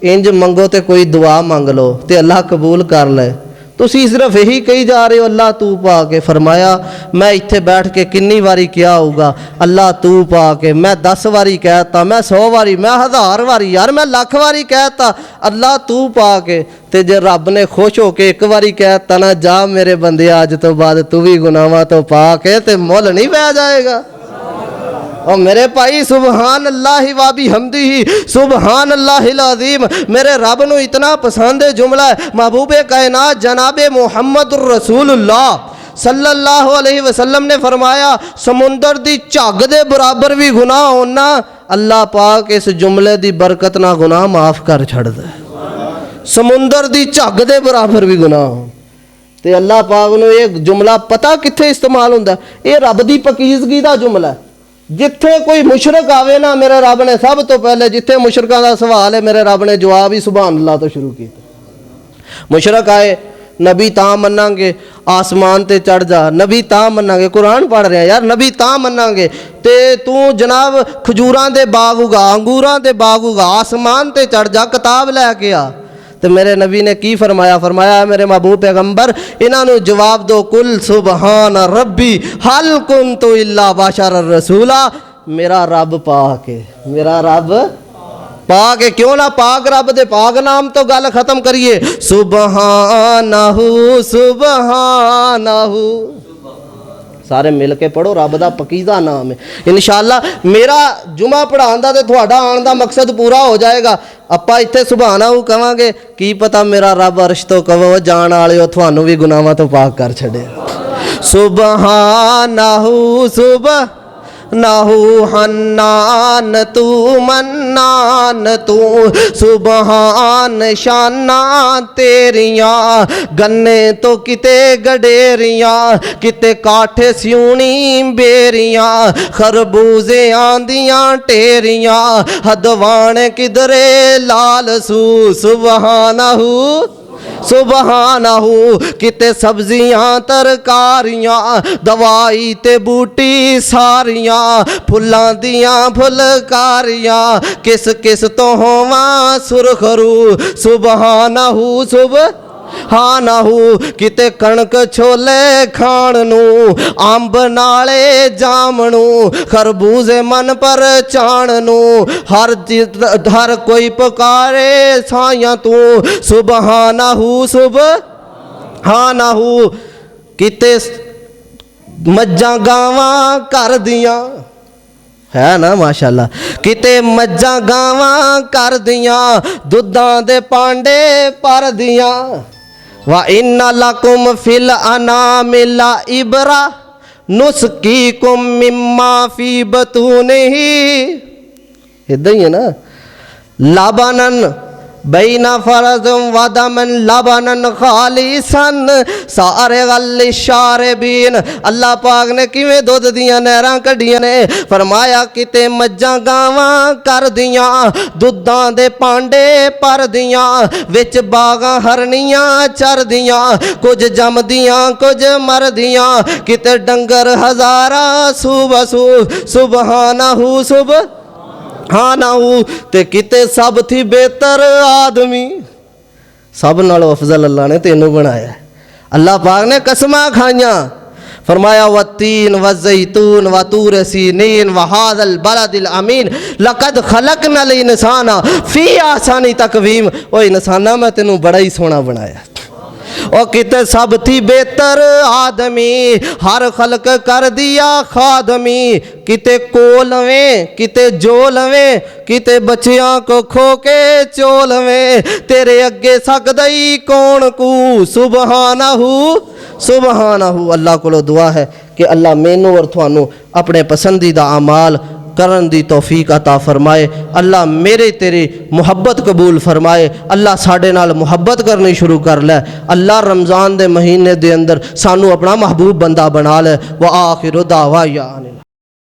A: इंज मंगो ते कोई दुआ मंग लो ते अल्लाह कबूल कर ले, तुसी सिर्फ यही कही जा रहे हो अल्लाह तू पा के। फरमाया मैं इत्थे बैठ के किन्नी वारी क्या होगा अल्लाह तू पा के। मैं 10 वारी कहता, मैं 100 वारी, मैं 1000 वारी, यार मैं लाख वारी कहता अल्लाह तू पा के। ते जे रब ने खुश हो के एक वारी कहता ना, जा मेरे बंदे अज तो बाद तू भी गुनाहां तो पा के, ते मुल नहीं पै जाएगा। और मेरे भाई सुबहान अल्लाह व बिहम्दिही सुबहान अल्लाहिल अज़ीम मेरे रब नू इतना पसंद है जुमला है। महबूबे कायनात जनाबे मुहम्मदुर रसूलुल्लाह सल्लल्लाहु अलैहि वसल्लम ने फरमाया, समुंदर दी झग दे बराबर भी गुनाह होना, अल्लाह पाक इस जुमले दी बरकत ना गुनाह माफ़ कर छड़दा है। समुंदर दी झग दे बराबर भी गुनाह हो ते अल्लाह पाक नू ये जुमला पता कित्थे इस्तेमाल हुंदा, ये रब दी पकीज़गी दा जुमला है। जिथे कोई मुशरक आवे ना, मेरे रब ने सब तो पहले जिथे मुशरकां दा सवाल है, मेरे रब ने जवाब ही सुभान अल्लाह तो शुरू किया। मुशरक आए, नबी तां मन्नांगे आसमान ते चढ़ जा, नबी तां मन्नांगे, कुरान पढ़ रहे हैं यार, नबी तां मन्नांगे ते तू जनाब खजूरां दे बाग उगा, अंगूरां दे बाग उगा, आसमान ते चढ़ जा, किताब लैके आ। तो मेरे नबी ने की फरमाया? फरमाया मेरे महबूब पैगंबर इन्हों जवाब दो, कुल सुबहान रब्बी हल कुन्तु इल्ला बशर रसूला। मेरा रब पाके, मेरा रब पाक है, क्यों ना पाक रब दे पाक नाम तो गल खत्म करिए। सुबहानहू सुबहानहू, सारे मिल के पढ़ो, रब दा पकीज़ा नाम है। इंशाअल्लाह मेरा जुमा पढ़ाने दा ते तुहाडा आने दा मकसद पूरा हो जाएगा। आपां इत्थे सुबहानहू कहांगे, की पता मेरा रब अर्श तो कहो जान वाले हो, तुहानू भी गुनाहां तो पाक कर छड़े। सुबहानहू सुबह नहू हन्नान तू मन्नान तू सुबहान शाना तेरियां गन्ने तो किते गडेरियां किते काठे स्यूनी बेरियां खरबूजे आंदियां टेरियां हदवान किधरे लाल सू सुबहानहू सुबहानहू किते सब्जियां तरकारियां दवाई ते बूटी सारियां फुल्लां दियां फुलकारियां किस किस तो होवां सुरखरू सुबहानहू सुबहानहू किते कणक छोले खाण नूं अंब नाले जामनू खरबूजे मन पर चाण नूं हर कोई पुकारे साइयां तू सुबहानहू सुबहानहू किते मज्जां गावां कर दियां है ना माशाल्लाह किते मज्जां गावां कर दियां दुद्धां दे पांडे पर दियां वा इन्ना लकुम फिल अनामिला इबरा नुस्कीकुम मिम्मा फी बतूनिही इदां ही है ना लाबानन बैना फरज़म वदमन लबनन खालिसन सारे गल शारबीन अल्लाह पाक ने किवें दुध दियां नहरां कढ़ियां ने फरमाया किते मज्जां गावां कर दियां दुद्धां दे पांडे पर दियां विच बागां हरनियां चर दियां कुछ जमदियां कुछ मरदियां किते डंगर हज़ारा सूबसू सुबहानहू सुबहानहू ते किते सब थी बेहतर आदमी सब नालों अफजल अल्लाह ने तेनू बनाया अल्लाह पाक ने कसमां खाइयां फरमाया वत्तीन व ज़ैतून व तूर सीनीन व हाज़ल बलदिल अमीन लक़द खलक़नल इंसाना फ़ी अहसनि तक़वीम ओ इंसाना मैं तेनू बड़ा ही सोहना बनाया और किते सब थी बेहतर आदमी हर खलक कर दिया खादमी किते कोलवें किते जोलवें किते बच्चियां को खो के चोलवें तेरे अगे सकदई कौन कू सुबहानहू सुबहानहू अल्लाह को दुआ है कि अल्लाह मैनू और थानू अपने पसंदीदा अमाल करन दी तौफीक अता फरमाए अल्लाह मेरे तेरी मुहब्बत कबूल फरमाए अल्लाह साडे नाल मुहब्बत करनी शुरू कर लै अल्लाह रमज़ान दे महीने दे अंदर सानू अपना महबूब बंदा बना ले व आखिर दावा या